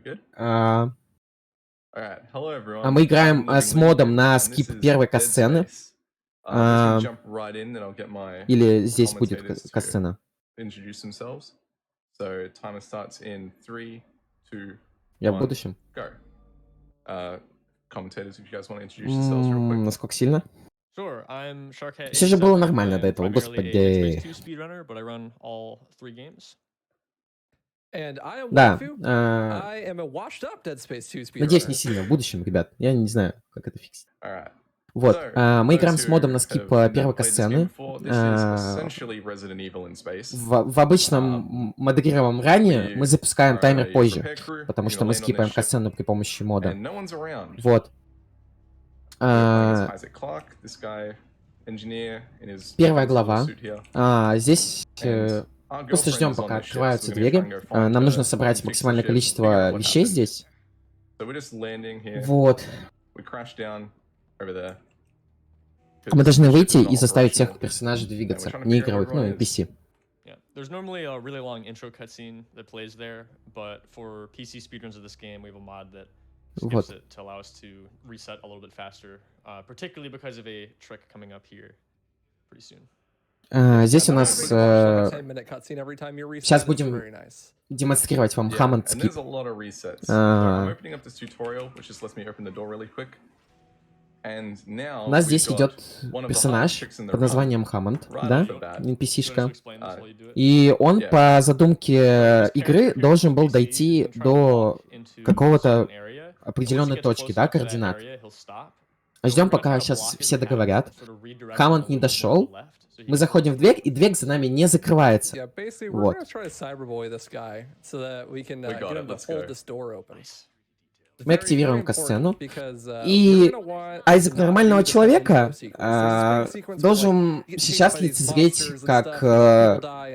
Мы играем с модом на скип первой катсцены. Или здесь будет катсцена? Я в будущем? Насколько сильно? Все же было нормально до этого, господи. Да. Надеюсь, не сильно в будущем, ребят. Я не знаю, как это фиксить. Вот. Мы играем с модом на скип первой катсцены. В обычном модерированном ране мы запускаем таймер позже, потому что мы скипаем катсцену при помощи мода. Вот. Первая глава. Здесь просто ждем, пока открываются двери. Нам нужно собрать максимальное количество вещей здесь. Вот. Мы должны выйти и заставить всех персонажей двигаться, не игровых, ну, NPC. There's normally a really long intro cutscene that plays there, but for PC speedruns of this game, we have a mod that skips it to allow us to reset a little bit faster, particularly because of a trick coming up here pretty soon. Здесь у нас... Сейчас будем демонстрировать вам Hammond скип. У нас здесь идет персонаж под названием Hammond, да, NPC-шка. И он по задумке игры должен был дойти до какого-то определенной точки, да, координат. Ждем, пока сейчас все договорят. Hammond не дошел. Мы заходим в дверь, и дверь за нами не закрывается. Вот. Мы активируем катсцену, и Айзек нормального человека должен сейчас лицезреть, как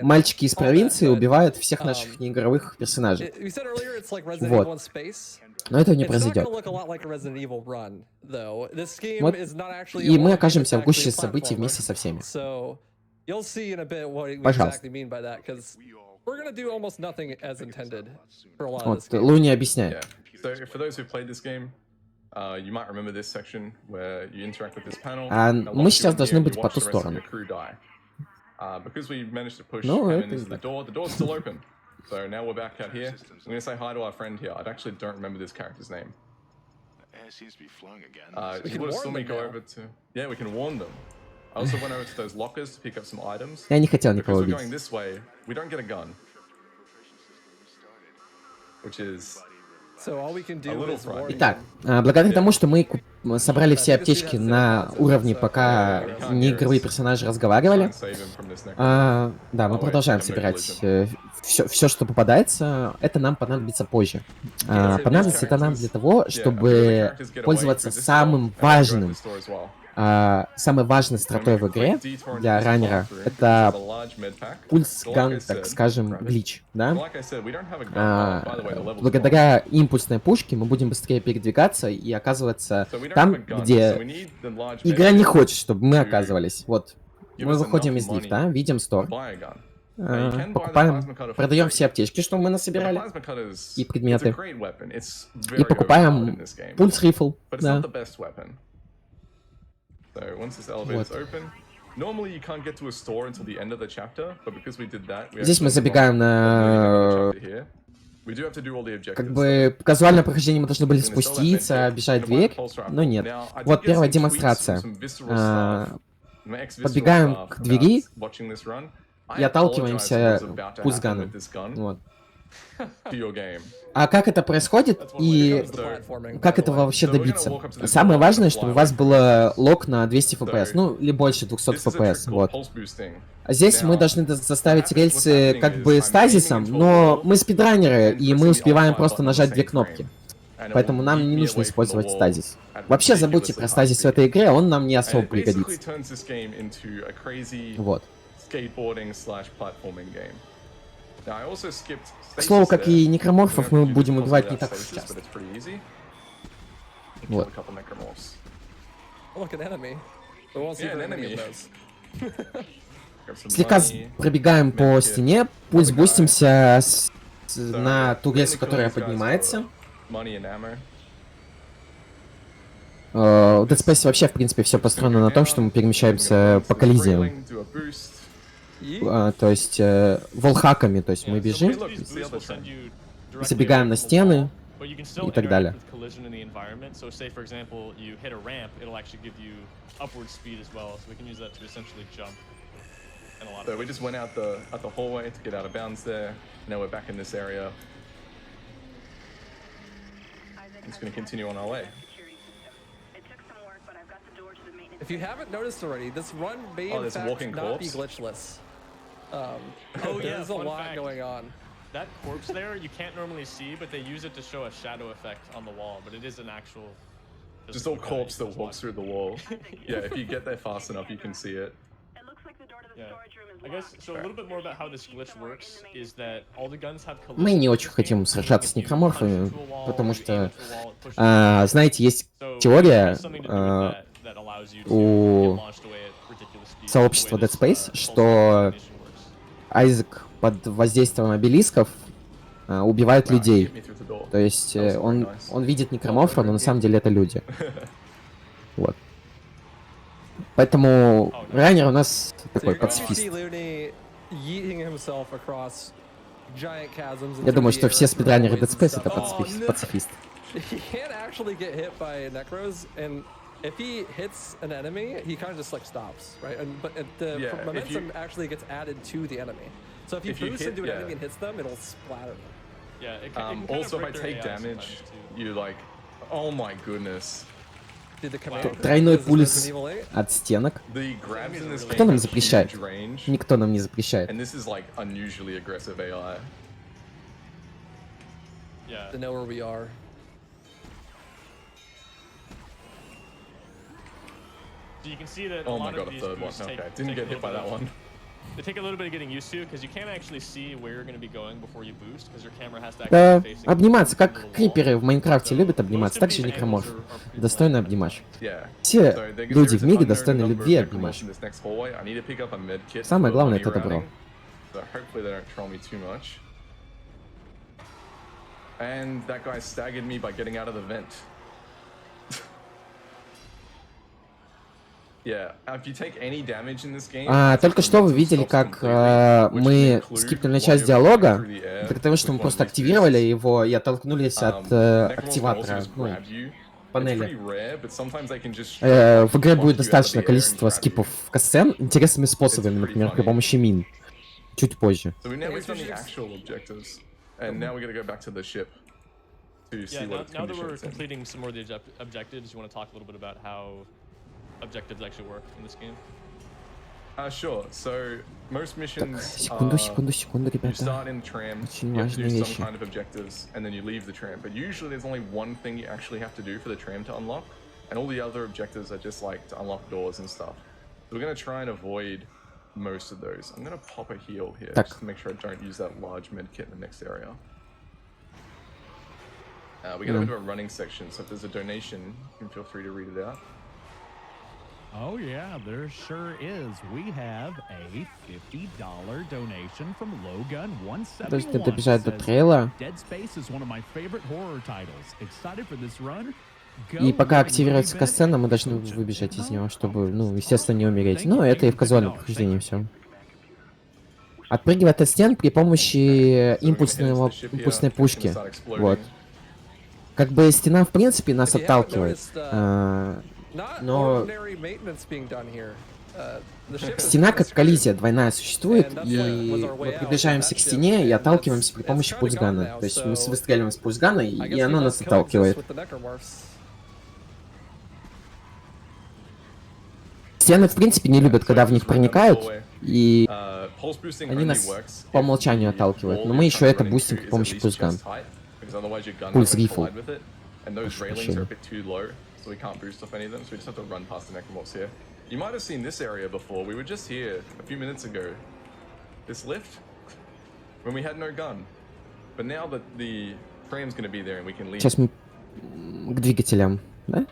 мальчики из провинции убивают всех наших неигровых персонажей. Вот. Но этого не произойдет. Вот. И мы окажемся в гуще событий вместе со всеми. Пожалуйста. Вот, Луни объясняет. Мы сейчас должны быть по ту сторону. Ну, это не так. So now we're back out here. I'm going to say hi to our friend here. I actually don't remember this character's name. Seems to be flowing again. We can warn them over to... Yeah, we can warn them. I also went over to those lockers to pick up some items. Я не хотел никого убить. Because we're going this way, we don't get a gun. Which is... Итак, благодаря тому, что мы собрали все аптечки на уровне, пока неигровые персонажи разговаривали, да, мы продолжаем собирать все, что попадается. Это нам понадобится позже. Понадобится это нам для того, чтобы пользоваться самой важной стротой в игре для раннера. Это пульс-ган, так скажем, глич, да? Благодаря импульсной пушке мы будем быстрее передвигаться и оказываться там, где игра не хочет, чтобы мы оказывались. Вот. Мы выходим из лифта, видим стор. Покупаем, продаем все аптечки, что мы насобирали, и предметы. И покупаем пульс-рифл, да. Вот. Здесь мы забегаем на... Как бы казуальное прохождение мы должны были спуститься, бежать в дверь, но нет. Вот первая демонстрация. Подбегаем к двери и отталкиваемся пульсганом. Вот. А как это происходит и как этого вообще добиться? Самое важное, чтобы у вас было лог на 200 FPS, ну или больше 200 FPS, вот. А здесь мы должны заставить рельсы как бы стазисом, но мы спидранеры, и мы успеваем просто нажать две кнопки. Поэтому нам не нужно использовать стазис. Вообще забудьте про стазис в этой игре, он нам не особо пригодится. Вот. К слову, как и некроморфов, мы будем убивать не так уж часто. Вот. Слегка пробегаем по стене, пульс бустимся на ту рельсу, которая поднимается. money and ammo. В Dead Space вообще, в принципе, все построено на том, что мы перемещаемся по коллизиям. То есть, волхаками, то есть мы бежим, забегаем на стены и так далее. So we just went out the hallway to get out of bounds there. Now we're back in this area. I'm just going to continue on our way. If you haven't noticed already, this run may in fact not be glitchless. Oh yeah, there's a lot going on. That corpse there, you can't normally see, but they use it to show a shadow effect on the wall, but it is an actual... Just all corpse that walks through the wall. Yeah, if you get there fast enough, you can see it. Yeah. I guess, so a little bit more about how this glitch works is that all the guns have collision. Мы не очень хотим сражаться с некроморфами, потому что, знаете, есть теория у сообщества Dead Space, что Айзек под воздействием обелисков убивает людей. То есть он видит некроморфа, но на самом деле это люди. Вот. Поэтому раннер у нас такой пацифист. Я думаю, что все спидранеры Dead Space это пацифист. If he hits an enemy, he kind of just like stops, right? But the momentum actually gets added to the enemy. So if you boost into an enemy and hits them, it'll splatter them. Yeah. Also, if I take damage, you like, oh my goodness. Тройной пульс от стенок. Кто нам запрещает? Никто нам не запрещает. And this is like unusually aggressive AI. Yeah. They know where we are. So you can see that oh my god, a third one. Okay, didn't get hit by that one. They take a little bit of getting used to, because you can't actually see where you're going to be going before you boost, because your camera has to actually face. Обниматься, как криперы в Майнкрафте любят обниматься, так же некроморф. Достойно обнимаш. Все люди в мире достойны любви и обнимаш. Самое главное это добро. And that guy staggered me by getting out of the vent. Только что вы видели, как мы скипнули часть диалога, для того, что мы просто активировали его и оттолкнулись от активатора, панели. В игре будет достаточное количество скипов катсцен интересными способами, например, при помощи мин. Чуть позже. Now that we're completing some more of the objectives, you want to talk a little bit about how objectives actually work in this game? Sure. So most missions секунду, you ребята. start in the tram, you have to do some kind of objectives, and then you leave the tram. But usually there's only one thing you actually have to do for the tram to unlock, and all the other objectives are just like to unlock doors and stuff. So we're going to try and avoid most of those. I'm going to pop a heal here just to make sure I don't use that large med kit in the next area. We got a bit of a running section, so if there's a donation, you can feel free to read it out. Oh yeah, there sure is. We have a $50 donation from Logun171. Это добежать до трейла. Dead Space is one of my favorite horror titles. Excited for this run? И пока активируется катсцена, мы должны выбежать из него, чтобы, ну, естественно, не умереть. Ну, это и в казуальном прохождении все. Отпрыгивать от стен при помощи импульсной пушки. Вот. Как бы стена, в принципе, нас отталкивает. Но стена как коллизия двойная существует, и мы приближаемся к стене и отталкиваемся при помощи пульсгана. То есть мы выстреливаем с пульсгана, и она нас отталкивает. Стены, в принципе, не любят, когда в них проникают, и они нас по умолчанию отталкивают. Но мы еще это бустим при помощи пульсгана. Пульс рифл. So we can't boost off any of them, so we just have to run past the necromorphs here. You might have seen this area before. We were just here a few minutes ago. This lift, when we had no gun. But now that the tram's going to be there and we can leave. Сейчас мы к двигателям, да?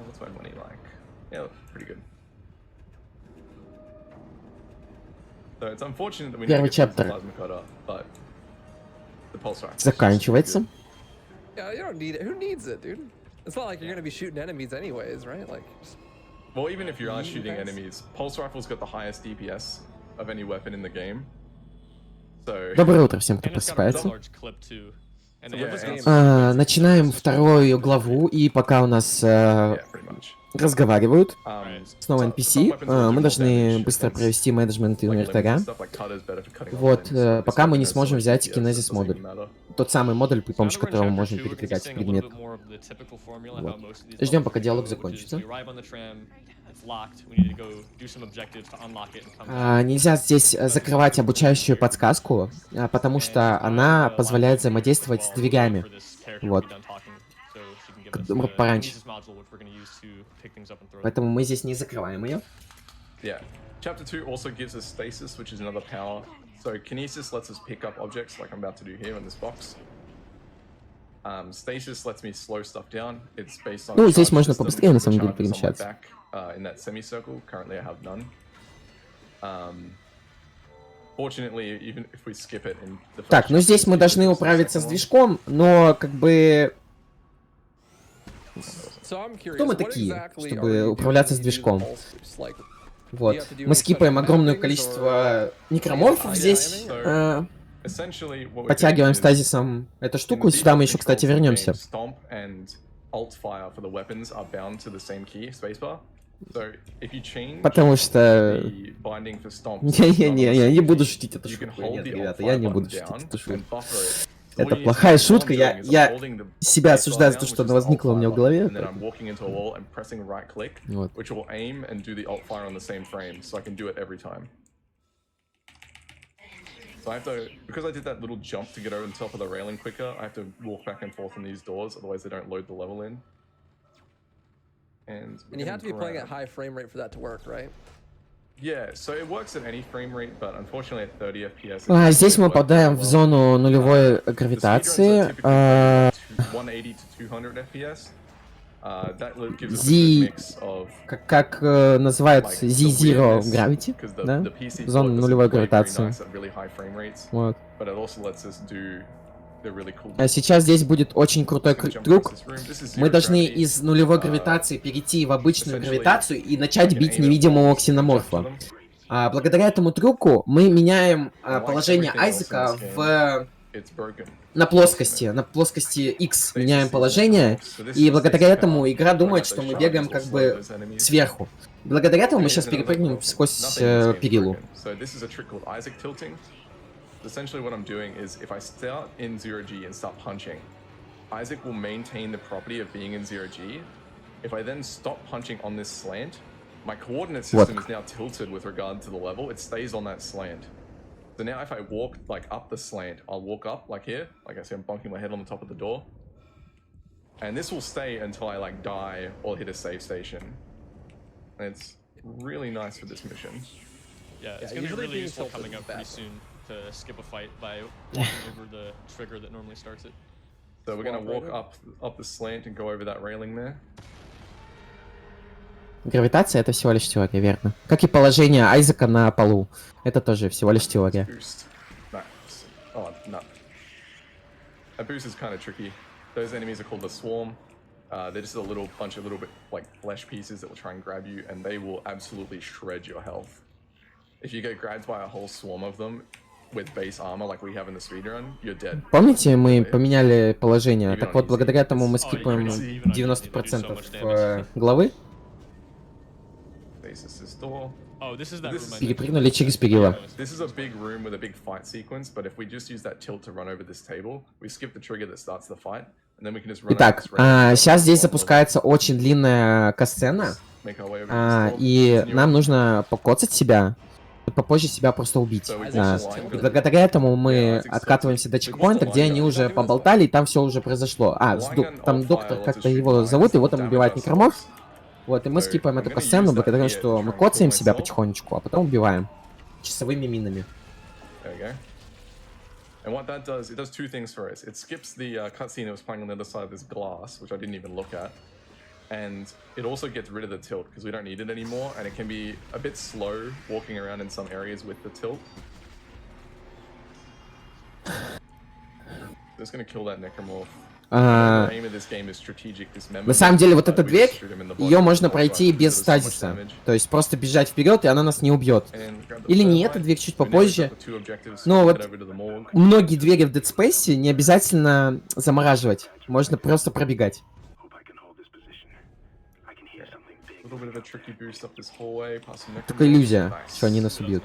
What's my money like? Yeah, pretty good. So it's unfortunate that we Первый чаптер plasma cutter, but the pulse заканчивается. Yeah, you don't need it. Who needs it, dude? It's not like you're gonna be shooting enemies anyways, right? Like. Well, even if you are shooting enemies, pulse rifle's got the highest DPS of any weapon in the game. So. Доброе утро всем, кто просыпается. Начинаем вторую главу, и пока у нас разговаривают снова NPC, мы должны быстро провести менеджмент инвентаря. Вот, пока мы не сможем взять кинезис модуль. Тот самый модуль, при помощи которого мы можем передвигать предмет. Вот. Ждем, пока диалог закончится. Нельзя здесь закрывать обучающую подсказку, потому что она позволяет взаимодействовать с дверями. Вот. Пораньше. Поэтому мы здесь не закрываем ее. Chapter 2 also gives us stasis, which is another power. So kinesis lets us pick up objects like I'm about to do here in this box. Stasis lets me slow stuff down. It's based on. Ну, здесь можно побыстрее на самом деле перемещаться. In that semicircle, currently I have none. Fortunately, even if we skip it in the first. Так, ну здесь мы должны управиться с движком, но как бы. Кто мы такие, чтобы управляться с движком? Вот. Мы скипаем огромное количество некроморфов здесь. Подтягиваем стазисом эту штуку, и сюда мы еще, кстати, вернемся. Потому что... Я не буду шутить эту шутку. Нет, ребята, я не буду шутить эту шутку. Это плохая шутка, я себя осуждаю за то, что она возникла у меня в голове. Вот. So I have to, because I did that little jump to get over the top of the railing quicker, I have to walk back and forth on these doors, otherwise they don't load the level in. And you have to be playing at high frame rate for that to work, right? Yeah, so it works at any frame rate, but unfortunately at 30 FPS. Здесь мы попадаем в зону нулевой гравитации. 180 to 200 FPS. Z, как называют Z0 Gravity, да? Зона нулевой гравитации. Вот. А сейчас здесь будет очень крутой трюк. Мы должны из нулевой гравитации перейти в обычную гравитацию и начать бить невидимого ксеноморфа. Благодаря этому трюку мы меняем положение Айзека на плоскости X меняем положение, и благодаря этому игра думает, что мы бегаем как бы сверху. Благодаря этому мы сейчас перепрыгнем сквозь перилу. Essentially what I'm doing is if I start in 0G and start punching, Isaac will maintain the property of being in 0G. If I then stop punching on this slant, my coordinate system is now tilted with regard to the level. It stays on that slant. So now if I walk like up the slant, I'll walk up like here. Like I see I'm bonking my head on the top of the door. And this will stay until I like die or hit a save station. And it's really nice for this mission. Yeah, it's gonna be really useful coming up pretty soon to skip a fight by walking over the trigger that normally starts it. So we're gonna walk up the slant and go over that railing there. Гравитация — это всего лишь теория, верно. Как и положение Айзека на полу. Это тоже всего лишь теория. Oh, no. That boost is kind of tricky. Those enemies are called the swarm. They're just a little bunch of little bit like flesh pieces that will try and grab you, and they will absolutely shred your health. If you get grabbed by a whole swarm of them with base armor like we have in the speedrun, you're dead. Помните, мы поменяли положение? Так вот, благодаря этому мы скипаем 90% главы. Перепрыгнули через перила. Итак, сейчас здесь запускается очень длинная катсцена, и нам нужно покоцать себя, попозже себя просто убить. И благодаря этому мы откатываемся до чекпоинта, где они уже поболтали, и там все уже произошло. Там доктор, как-то его зовут, его там убивает некроморф. Вот, и мы скипаем эту катсцену благодаря тому, что мы коцаем себя потихонечку, а потом убиваем часовыми минами. And what that does, it does two things for us. It skips the cutscene that was playing on the other side of this glass, which I didn't even look at. And it also gets rid of the tilt, because we don't need it anymore, and it can be a bit slow walking around in some areas with the tilt. Just gonna kill that necromorph. На самом деле, вот эта дверь, ее можно пройти без стазиса. То есть просто бежать вперед, и она нас не убьет. Или не эта дверь чуть попозже. Но вот многие двери в Dead Space не обязательно замораживать. Можно просто пробегать. Только иллюзия, что они нас убьют.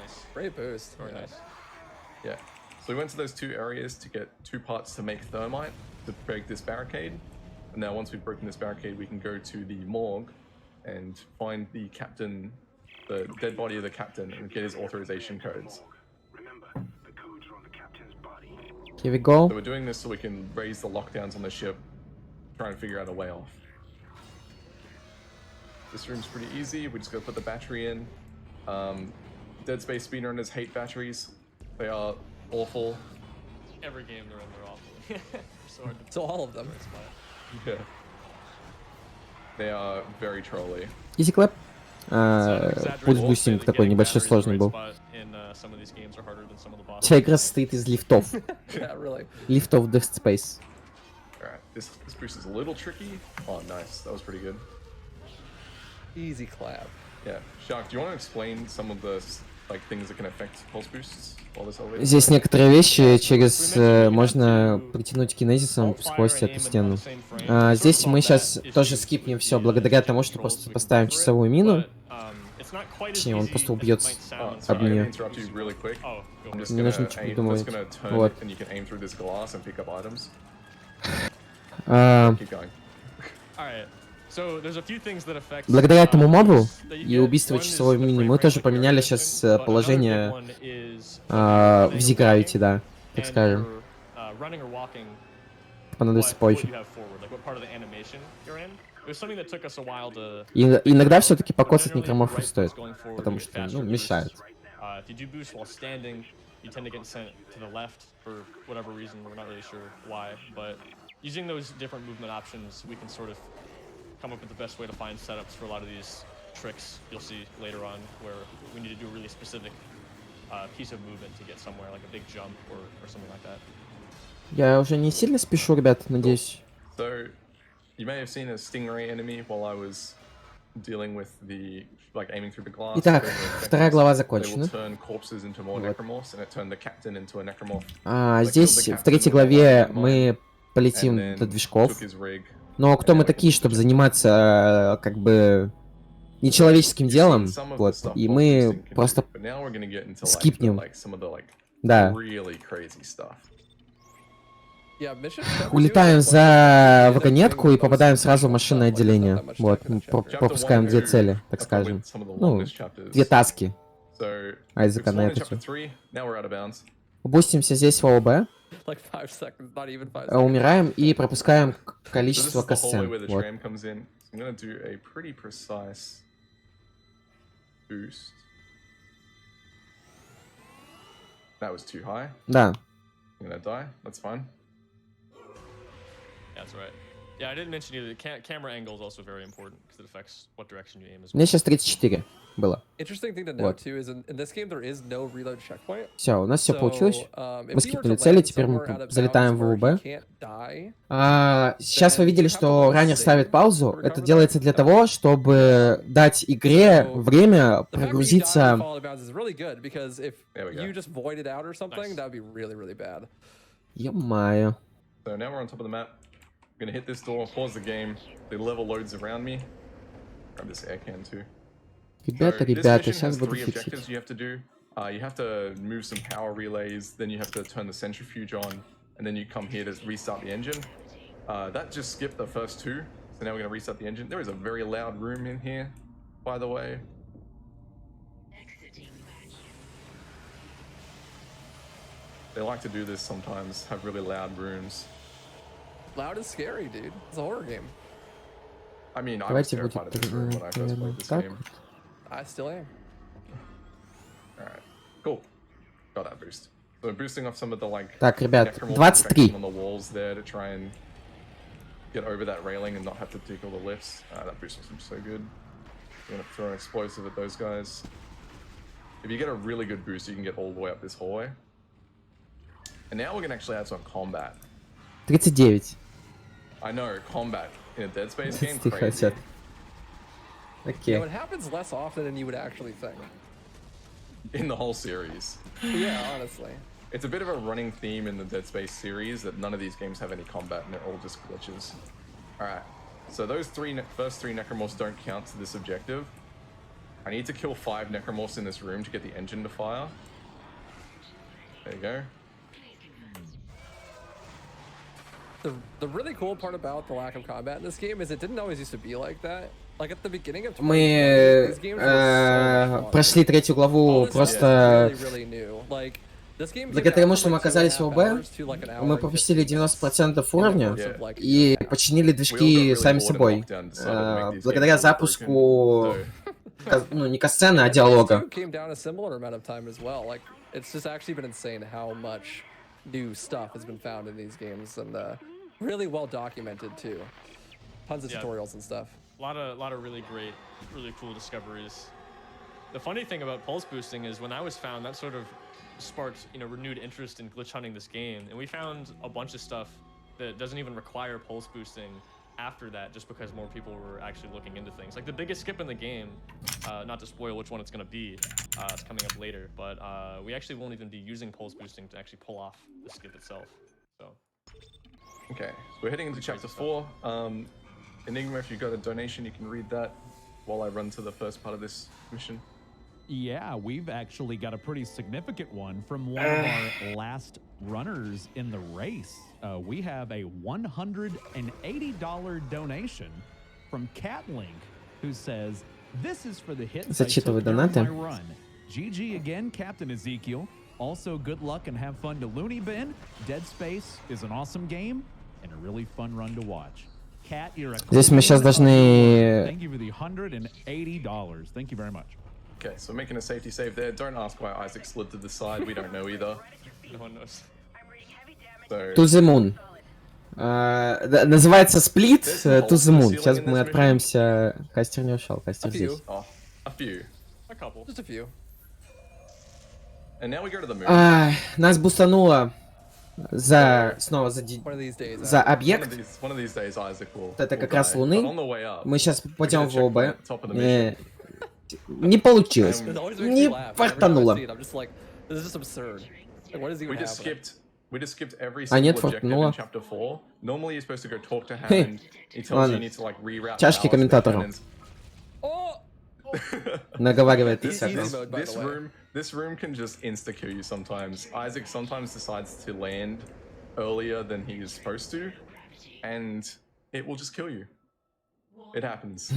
Yeah. So we went to those two areas to get 2 parts to make thermite to break this barricade. And now once we've broken this barricade, we can go to the morgue and find the captain, the dead body of the captain, and get his authorization codes. Here we go. So we're doing this so we can raise the lockdowns on the ship, try and figure out a way off. This room's pretty easy. We just gotta put the battery in. Dead Space speedrunners hate batteries. They are awful. Every game they're awful. So all of them. Yeah. They are very trolly. Easy clap. Пульс бустинг такой небольшой сложный был. Вся игра состоит из лифтов. Лифтов Dead Space. Alright, this boost is a little tricky. Oh, nice. That was pretty good. Easy clap. Yeah. Shark, do you want to explain some of the like things that can affect pulse boosts? Здесь некоторые вещи через можно притянуть кинезисом сквозь эту стену. Здесь мы сейчас тоже скипнем все благодаря тому, что просто поставим часовую мину. Точнее, он просто убьет об нее. Не нужно ничего придумывать. Вот. Благодаря этому мобу и убийству часовой мини мы тоже поменяли сейчас положение в Z-Gravity, да, так скажем. Понадобится позже. И иногда все-таки покоцать некроморфу стоит, потому что, ну, мешает. Using those different movement options, we can sort of come up with the best way to find setups for a lot of these tricks you'll see later on, where we need to do a really specific piece of movement to get somewhere, like a big jump or something like that. Я уже не сильно спешу, ребят, надеюсь. So, you may have seen a stingray enemy while I was dealing with the like aiming through the glass. Итак, вторая глава закончена. Здесь в третьей главе мы полетим до движков. Но кто мы такие, чтобы заниматься как бы нечеловеческим делом? Вот. И мы просто скипнем. Да. Улетаем за вагонетку и попадаем сразу в машинное отделение. Вот. Мы пропускаем 2 цели, так скажем. Ну, 2 таски. Айзека на эту. Бустимся здесь в ООБ. Умираем и пропускаем количество касцен. Вот. Да. Мне сейчас 34 было. Вот. Все, у нас все получилось. Мы скипнули цели, теперь мы залетаем в УБ. Сейчас вы видели, что раннер ставит паузу. Это делается для того, чтобы дать игре время прогрузиться. Ё-моё. I'm gonna hit this door, pause the game. The level loads around me. Grab this air can too. Ребята, сейчас буду фиксить. You have to move some power relays, then you have to turn the centrifuge on, and then you come here to restart the engine. That just skipped the first 2, so now we're gonna restart the engine. There is a very loud room in here, by the way. They like to do this sometimes, have really loud rooms. Loud and scary, dude. It's a horror game. I mean, I was terrified of this room when I first played this game. I still am. Alright, cool. Got that boost. So boosting off some of the like. Так, ребят, 23. On the walls there to try and get over that railing and not have to dig all the lifts. That boost was so good. I'm gonna throw an explosive at those guys. If you get a really good boost, you can get all the way up this hallway. And now we're gonna actually add some combat. 39. I know, combat in a Dead Space game, Ты crazy. хотят. Окей. It happens less often than you would actually think. In the whole series. Yeah, honestly. It's a bit of a running theme in the Dead Space series that none of these games have any combat and they're all just glitches. Alright, so those first three Necromorphs don't count to this objective. I need to kill 5 Necromorphs in this room to get the engine to fire. There you go. The really cool part about the lack of combat in this game is it didn't always used to be like that. Like at the beginning of Мы прошли третью главу просто благодаря тому, что мы оказались в ОБ, мы пропустили 90% уровня и починили движки сами собой. Благодаря запуску, ну, не касцены, а диалога. It's just actually been insane how much new stuff has been found in these games, and really well documented too. Tons of tutorials and stuff. A lot of really great, really cool discoveries. The funny thing about pulse boosting is when I was found, that sort of sparked, you know, renewed interest in glitch hunting this game, and we found a bunch of stuff that doesn't even require pulse boosting after that, just because more people were actually looking into things. Like the biggest skip in the game, not to spoil which one it's going to be, it's coming up later, but we actually won't even be using pulse boosting to actually pull off the skip itself. So okay, so we're heading into chapter 4. Enigma, if you got a donation, you can read that while I run to the first part of this mission. Yeah, we've actually got a pretty significant one from one of our last runners in the race. We have a $180 donation from Catlink, who says, "This is for the hits I took during my run. GG again, Captain Ezekiel. Also, good luck and have fun to LivingLooneyBin. Dead Space is an awesome game and a really fun run to watch." Cat, you're a Здесь мы сейчас должны... Thank you for the $180. Thank you very much. Okay, so making a safety save there. Don't ask why Isaac slid to the side. We don't know either. no one knows. So... To the moon. Называется сплит to the moon. Сейчас мы отправимся... Кастер не ушел, Кастер здесь. Oh, a few. A couple. Just a few. And now we go to the moon. Нас бустануло снова за объект. One of these days, Isaac will Это как раз Луны. Up, мы сейчас пойдем в ОБ. Не получилось. Не фартануло. We just skipped every single objective in chapter 4. Normally you're supposed to go talk to Hammond. He tells you you need to like reroute. Чашки комментатору. Наговаривает This room can just insta-kill you sometimes. Isaac sometimes decides to land earlier than he is supposed to, and it will just kill you. It happens.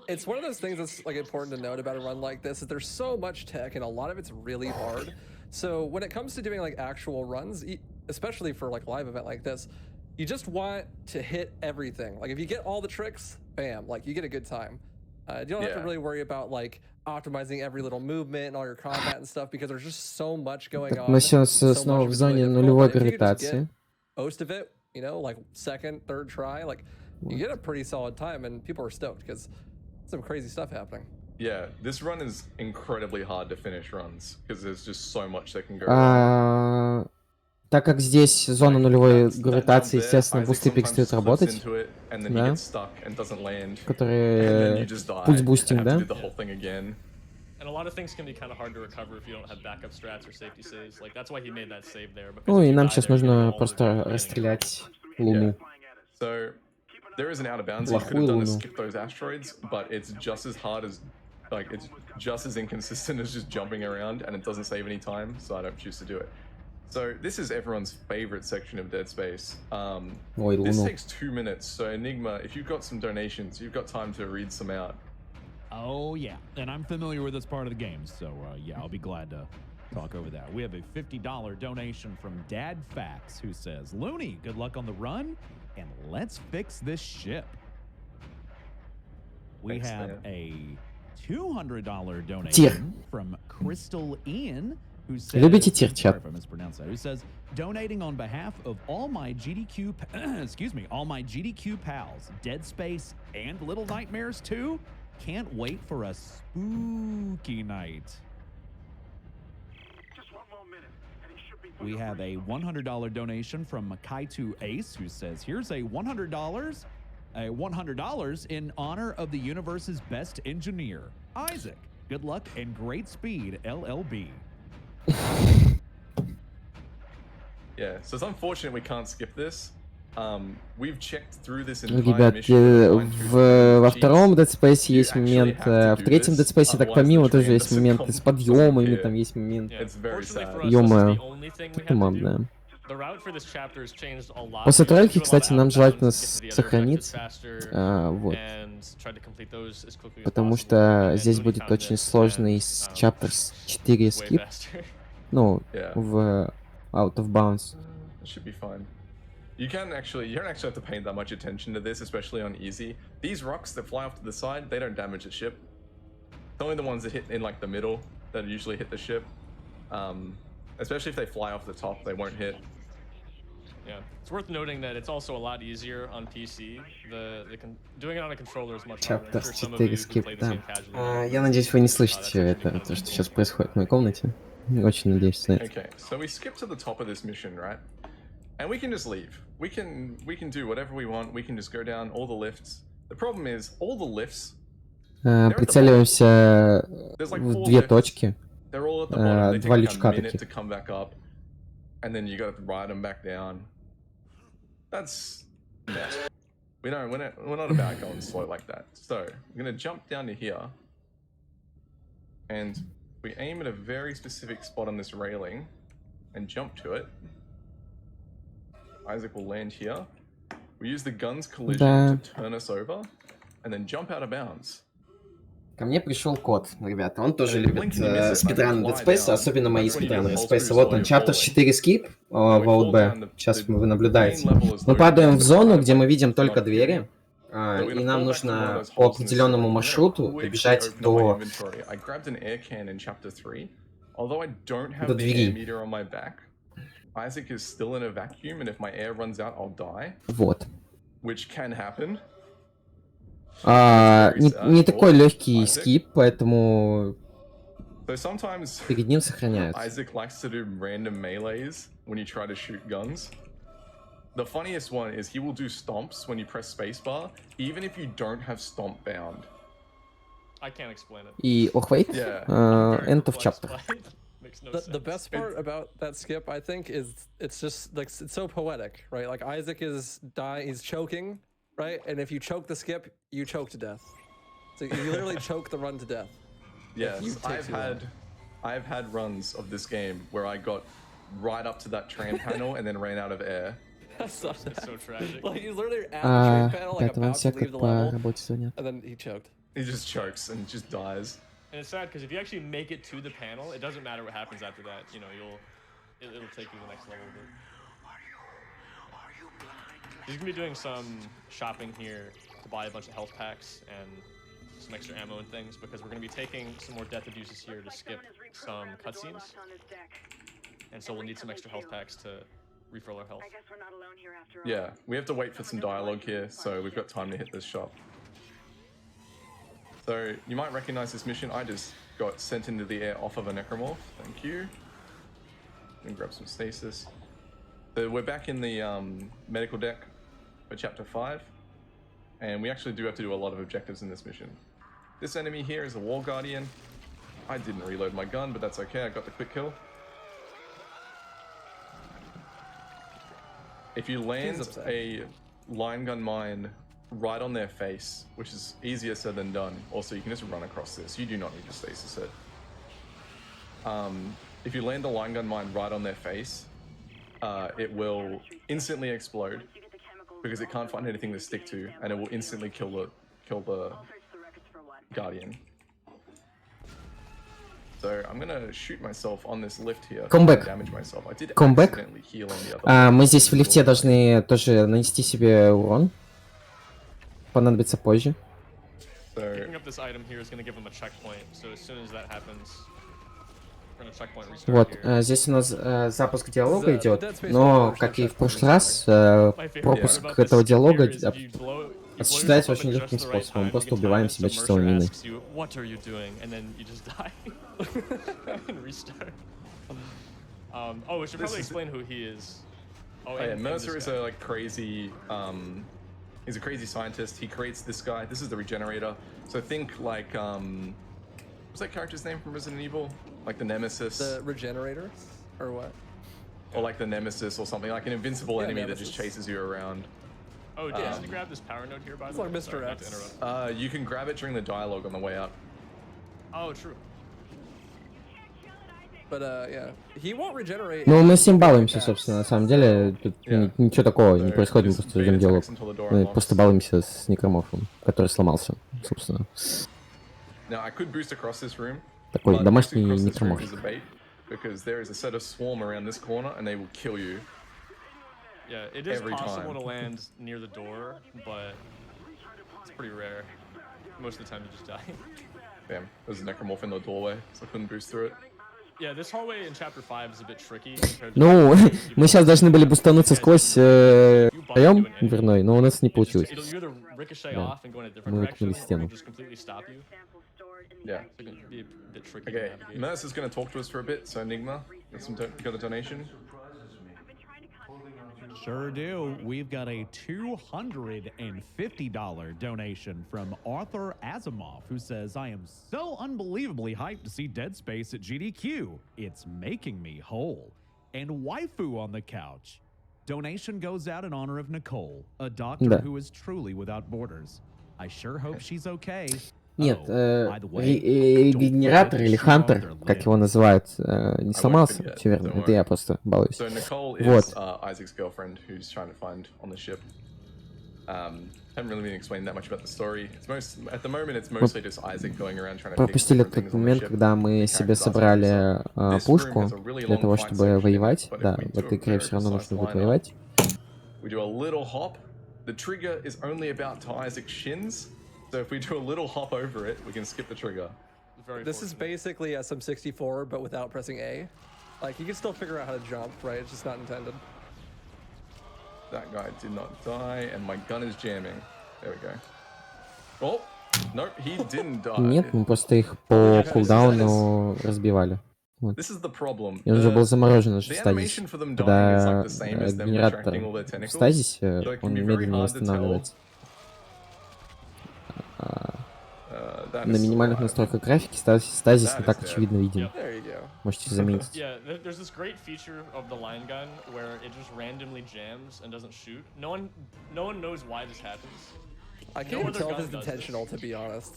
It's one of those things that's like important to note about a run like this, is there's so much tech and a lot of it's really hard. So when it comes to doing like actual runs, especially for like a live event like this, you just want to hit everything. Like if you get all the tricks, bam, like you get a good time. You don't have to really worry about like optimizing every little movement and all your combat and stuff, because there's just so much going on. Мы сейчас снова в зоне нулевой гравитации. Most of it, you know, like second, third try, like you get a pretty solid time, and people are stoked because some crazy stuff happening. Yeah, this run is incredibly hard to finish runs because there's just so much that can go wrong. Так как здесь зона нулевой гравитации, естественно, бусты перестают работать, да, которые пульс-бустинг, да? Ну и нам сейчас нужно просто расстрелять Луну. Плохую Луну. Like, it's just as inconsistent as just jumping around, and it doesn't save any time, so I don't choose to do it. So this is everyone's favorite section of Dead Space. This takes 2 minutes, so Enigma, if you've got some donations, you've got time to read some out. Oh yeah, and I'm familiar with this part of the game, so yeah, I'll be glad to talk over that. We have a $50 donation from Dad Fax, who says, "Looney, good luck on the run, and let's fix this ship." We have a $200 donation from Crystal Ian, who says, Любите тир, чат? Who says, "Donating on behalf of all my GDQ, all my GDQ pals, Dead Space and Little Nightmares 2. Can't wait for a spooky night." Just one more minute, and he should be We have a $100 donation from Makaitu Ace, who says, here's a $100 in honor of the universe's best engineer, Isaac. Good luck and great speed, LLB. Yeah, so it's unfortunate we can't skip this. We've checked through this Ну, entire ребят, mission. во втором Dead Space есть момент, в третьем Dead Space так помимо тоже есть моменты с подъемами, там есть момент. Ё-моё, туман, да. После тройки, кстати, нам желательно сохраниться, вот, потому что здесь будет очень сложный Chapters 4 скип, ну, в Out of Bounds. You don't actually have to pay that much attention to this, especially on easy. These rocks that fly off to the side, they don't damage the ship. It's only the ones that hit in like the middle that usually hit the ship. Especially if they fly off the top, they won't hit. Yeah, it's worth noting that it's also a lot easier on PC. Doing it on a controller is much harder. Chapter 4 скип, да. Я надеюсь, вы не слышите это, то, что сейчас происходит в моей комнате. Очень надеюсь на это. Okay, so we skip to the top of this mission, right? And we can just leave. We can do whatever we want. We can just go down all the lifts. The problem is, all the lifts. Прицеливаемся в две точки. Два лючка таких. And then you got to ride them back down. That's mess. We're not about going slow like that. So I'm gonna jump down to here, and we aim at a very specific spot on this railing, and jump to it. Isaac will land here. We use the gun's collision to turn us over, and then jump out of bounds. Ко мне пришел кот, ребята. Он тоже любит спидраны Dead Space, особенно мои спидраны Dead Space. Вот он, Chapter 4 скип в OutB. Сейчас вы наблюдаете. Мы падаем в зону, где мы видим только двери. И нам нужно по определенному маршруту добежать до двери. Isaac is still in a vacuum, and if my air runs out, I'll die. Вот. Which can happen. Не такой легкий скип, поэтому перед ним сохраняются. Isaac likes to do random melees when you try to shoot guns. The funniest one is he will do stomps when you press spacebar, even if you don't have stomp bound. I can't explain it. И wait, end of chapter. The best part about that skip, I think, is it's just like it's so poetic, right? Like Isaac is dying, he's choking, right? And if you choke the skip, you choke to death. So you literally choke the run to death. Yes, I've had runs of this game where I got right up to that tram panel and then ran out of air. That's so tragic. Like he's literally at the tram panel, like about to leave the level, and then he choked. He just chokes and just dies. And it's sad because if you actually make it to the panel, it doesn't matter what happens after that. You know, it'll take you to the next level. But he's gonna be doing some shopping here to buy a bunch of health packs and some extra ammo and things because we're gonna be taking some more death abuses here to skip some cutscenes. And so we'll need some extra health packs to refill our health. Yeah, we have to wait for some dialogue here, so we've got time to hit this shop. So you might recognize this mission. I just got sent into the air off of a necromorph. Thank you. And grab some stasis. So we're back in the medical deck for chapter 5, and we actually do have to do a lot of objectives in this mission. This enemy here is a wall guardian. I didn't reload my gun, but that's okay. I got the quick kill. If you land a line gun mine right on their face, which is easier said than done. Also, you can just run across this. You do not need to stasis it. If you land a line gun mine right on their face, it will instantly explode because it can't find anything to stick to, and it will instantly kill the guardian. So I'm gonna shoot myself on this lift here. Damage myself. I did accidentally heal on the other. Мы здесь в лифте должны тоже нанести себе урон. Понадобится позже. Вот, здесь у нас запуск диалога идет, но, как и в прошлый раз, пропуск этого диалога осуществляется очень легким способом. Мы просто убиваем себя часовой миной. We should probably explain who he is. Yeah, Mercer is a like crazy. He's a crazy scientist. He creates this guy. This is the Regenerator. So think like what's that character's name from Resident Evil? Like the Nemesis. The Regenerator, or what? Or like the Nemesis or something, like an invincible enemy that just chases you around. Oh, did you grab this power node here, by the way? It's like Mr. X. You can grab it during the dialogue on the way up. Oh, true. But yeah, he won't regenerate. Ну, мы с ним балуемся, собственно, на самом деле. Тут ничего такого не происходит, мы просто ведем диалог. Мы просто балуемся с некроморфом, который сломался, собственно. Такой домашний некроморф. Because there is a set of swarm around this corner and they will kill you. Yeah, it is possible to land near the door, but it's pretty rare. Most of the time you just die. Damn, there's a necromorph in the doorway, so I couldn't boost through it. Yeah, this hallway in chapter 5 is a bit tricky. Ну, мы сейчас должны были бустануться сквозь проем дверной, но у нас не получилось. Да. Мы воткнули стену. Yeah. Okay, Merce is going to talk to us for a bit, so Enigma, got a donation? Sure do. We've got a $250 donation from Arthur Asimov, who says, I am so unbelievably hyped to see Dead Space at GDQ. It's making me whole. And waifu on the couch. Donation goes out in honor of Nicole, a doctor who is truly without borders. I sure hope she's okay. Нет, генератор или Хантер, как его называют, не сломался, все верно, это я просто балуюсь. Вот. Пропустили тот момент, когда мы себе собрали пушку для того, чтобы воевать. Да, в этой игре все равно нужно будет воевать. So if we do a little hop over it, we can skip the trigger. This is basically SM64, but without pressing A. Like, you can still figure out how to jump, right? It's just not intended. That guy did not die, and my gun is jamming. There we go. Oh, no, he didn't die. Нет, мы просто их по кулдауну разбивали. Вот. И он же был заморожен уже в стазисе. Когда генератор в стазисе, он медленнее восстанавливается. На минимальных настройках графики стазис не так очевидно виден. Можете заметить. There's this great feature of the line gun where it just randomly jams and doesn't shoot. No one knows why this happens. I can't tell if it's intentional, to be honest.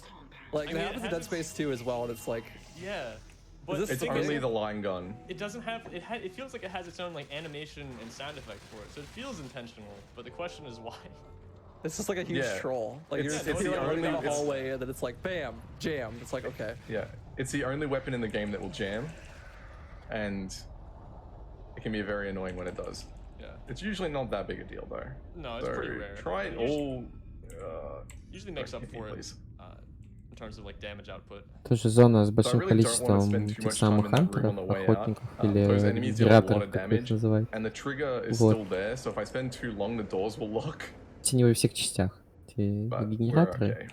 Like, it happens in Dead Space 2 as well, and it's like, yeah, but it's only the line gun. It doesn't have it feels like it has its own like animation and sound effect for it, so it feels intentional. But the question is why. It's just like a huge troll. Like, you're running down a hallway and then it's like, bam, jam. It's like, okay. Yeah, it's the only weapon in the game that will jam, and it can be very annoying when it does. Yeah. It's usually not that big a deal though. No, it's pretty rare. Try it all. Usually makes up for it in terms of like damage output. Тоже зона с большим количеством тех самых хантеров, охотников или генераторов, как их называют. Вот. Теневые в всех частях. Те генераторы.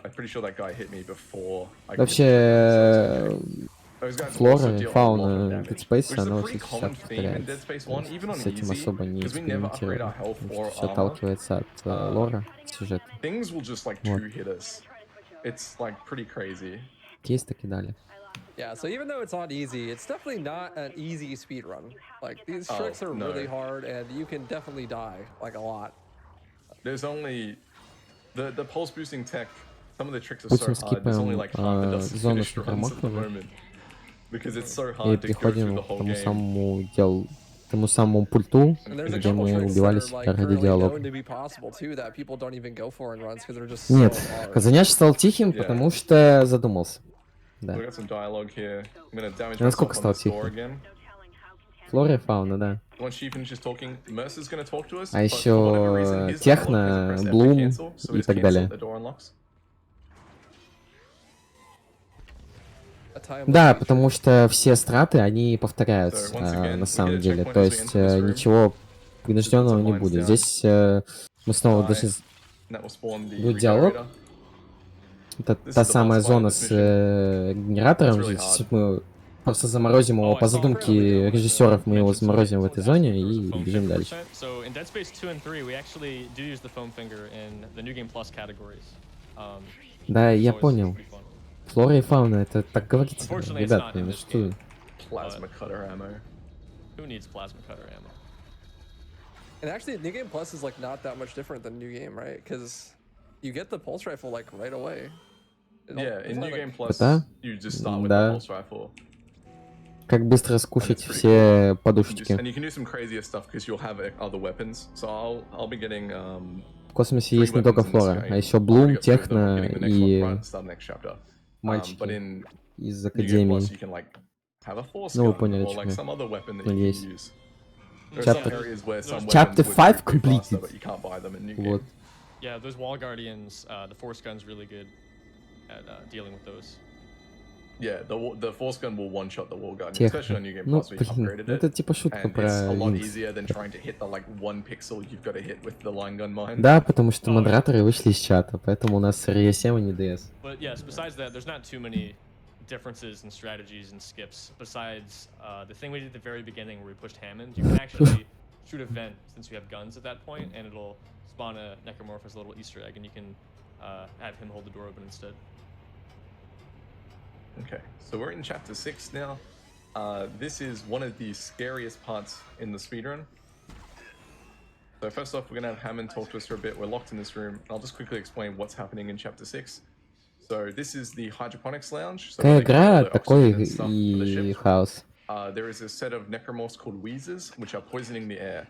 Вообще, флора, фауна Dead Space, она во всех частях повторяется. С этим особо не экспериментировали. Все отталкивается от лора, сюжета. Кейс таки дали. Yeah, so even though it's not easy, it's definitely not an easy speedrun. Like, these tricks are really hard, and you can definitely die, like, a lot. There's only the pulse boosting tech. Some of the tricks are so hard. There's only like half a dozen finish runs at the moment because it's so hard to go through the whole game. Тому самому пульту, где мы убивались ради диалога. Нет, Казаняш стал тихим, потому что задумался. Да. Насколько стал тихим? Флора и фауна, да. А еще техно, блум и так далее. Да, потому что все страты, они повторяются на самом деле. То есть ничего принужденного не будет. Здесь мы снова должны... Будет диалог. Это та самая зона с генератором. Здесь мы Просто заморозим его по задумке режиссеров, мы его заморозим в этой зоне и бежим дальше. So in Dead Space 2 and 3, we actually do use the foam finger in the New Game Plus categories. Да, я понял. Флора и фауна, это так говорится. Ребят, ну что? Plasma cutter ammo. Who needs plasma cutter ammo? And actually, New Game Plus is like not that much different than New Game, right? Because you get the pulse rifle like right away. Yeah, in New Game Plus, you just start with Да. the pulse rifle. Как быстро скушать все подушечки. And you can do some crazier stuff because you'll have other weapons. So I'll be getting В космосе есть не только Флора, а еще Блум, Техно и мальчики из Академии. Ну, вы поняли, что я надеюсь. Chapter 5 completed. Вот. Yeah, those wall guardians, the force gun's really good at dealing with those. Yeah, the force gun will one-shot the wall guardian, especially on New Game Ну, Plus. We upgraded it. это типа шутка And про it's a lot Wings. easier than trying to hit the like 1 pixel you've got to hit with the line gun mine. Да, потому что модераторы вышли из чата, поэтому у нас RE7, а не DS. But yes, besides that, there's not too many differences in strategies and skips. Besides the thing we did at the very beginning where we pushed Hammond, you can actually shoot a vent since we have guns at that point, and it'll spawn a necromorph as a little Easter egg, and you can have him hold the door open instead. Okay, so we're in chapter 6 now. This is one of the scariest parts in the speedrun. So first off, we're gonna have Hammond talk to us for a bit. We're locked in this room. I'll just quickly explain what's happening in chapter 6. So this is the hydroponics lounge. So Какая игра, такой и хаос. there is a set of necromorphs called wheezes, which are poisoning the air.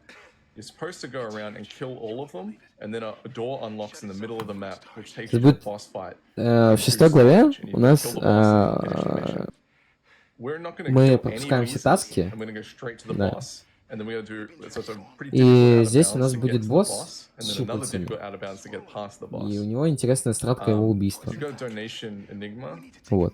You're supposed to go around and kill all of them, and then a door unlocks in the middle of the map, which takes you to a boss fight. В 6 главе у нас мы пропускаем все таски, да. И здесь у нас будет босс с щупальцами. И у него интересная стратка его убийства. Вот.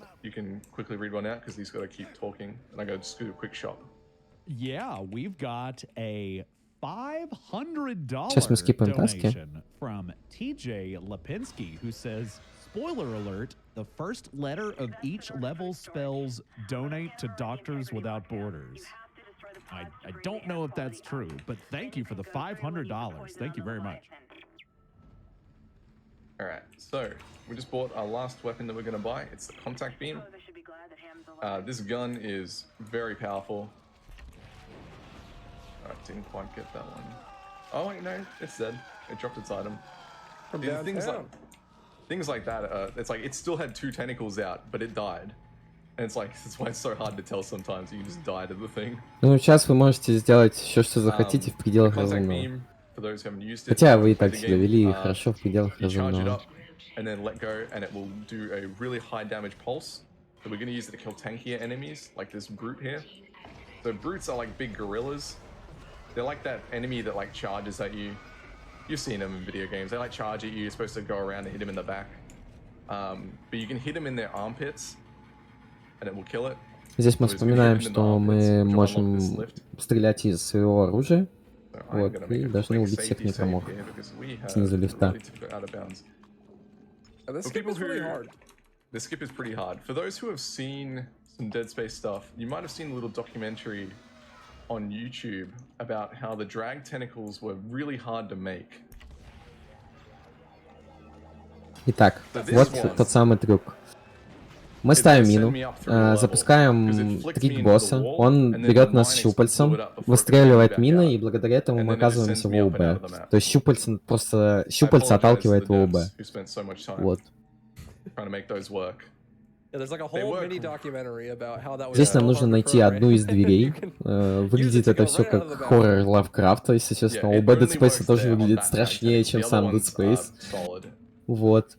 Yeah, we've got a $500 Сейчас мы скипаем таски. donation from TJ Lipinski, who says, spoiler alert, the first letter of each level spells donate to Doctors Without Borders. I don't know if that's true, but thank you for the $500. Thank you very much. Alright, so we just bought our last weapon that we're going to buy. It's the contact beam. This gun is very powerful. I didn't quite get that one. Oh wait, no, it's dead. It dropped its item. Things like that, it's like it still had 2 tentacles out, but it died. And it's like, that's why it's so hard to tell sometimes. You just die to the thing. Ну, сейчас вы можете сделать все, что захотите в пределах разумного. Хотя вы и так себя вели хорошо в пределах разумного. And then let go, and it will do a really high damage pulse. So we're going to use it to kill tankier enemies, like this brute here. So brutes are like big gorillas. They're like that enemy that like charges at you. You've seen them in video games. They like charge at you. You're supposed to go around and hit them in the back. But you can hit them in their armpits, and it will kill it. Здесь мы вспоминаем, что мы можем стрелять из своего оружия. Вот, и должны убить всех некроморфов снизу лифта. This skip is really hard. The skip is pretty hard. For those who have seen some Dead Space stuff, you might have seen a little documentary on YouTube about how the drag tentacles were really hard to make. Итак, вот тот самый трюк. Мы ставим мину, запускаем трик-босса, он берет нас щупальцем, выстреливает миной, и благодаря этому мы оказываемся в ОУБ. То есть щупальца отталкивает в ОУБ. Вот. Здесь нам нужно найти одну из дверей. Выглядит это все как хоррор Лавкрафта, если честно. ОУБ Dead Space тоже выглядит страшнее, чем сам Dead Space. Вот.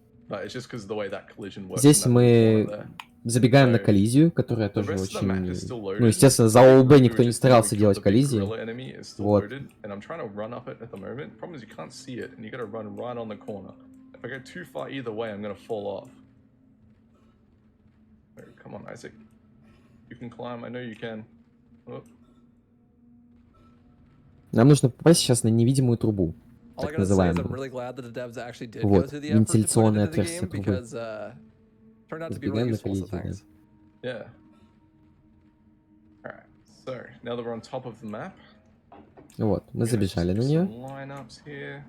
Здесь мы забегаем на коллизию, которая тоже очень... Ну, естественно, за ОУБ никто не старался делать коллизии. Вот. Нам нужно попасть сейчас на невидимую трубу. Так называемую. Вот, вентиляционное отверстие трубы. Сбегаем на коллизию, да. So, now that we're on top of the map, Вот, мы забежали на нее. lineups here.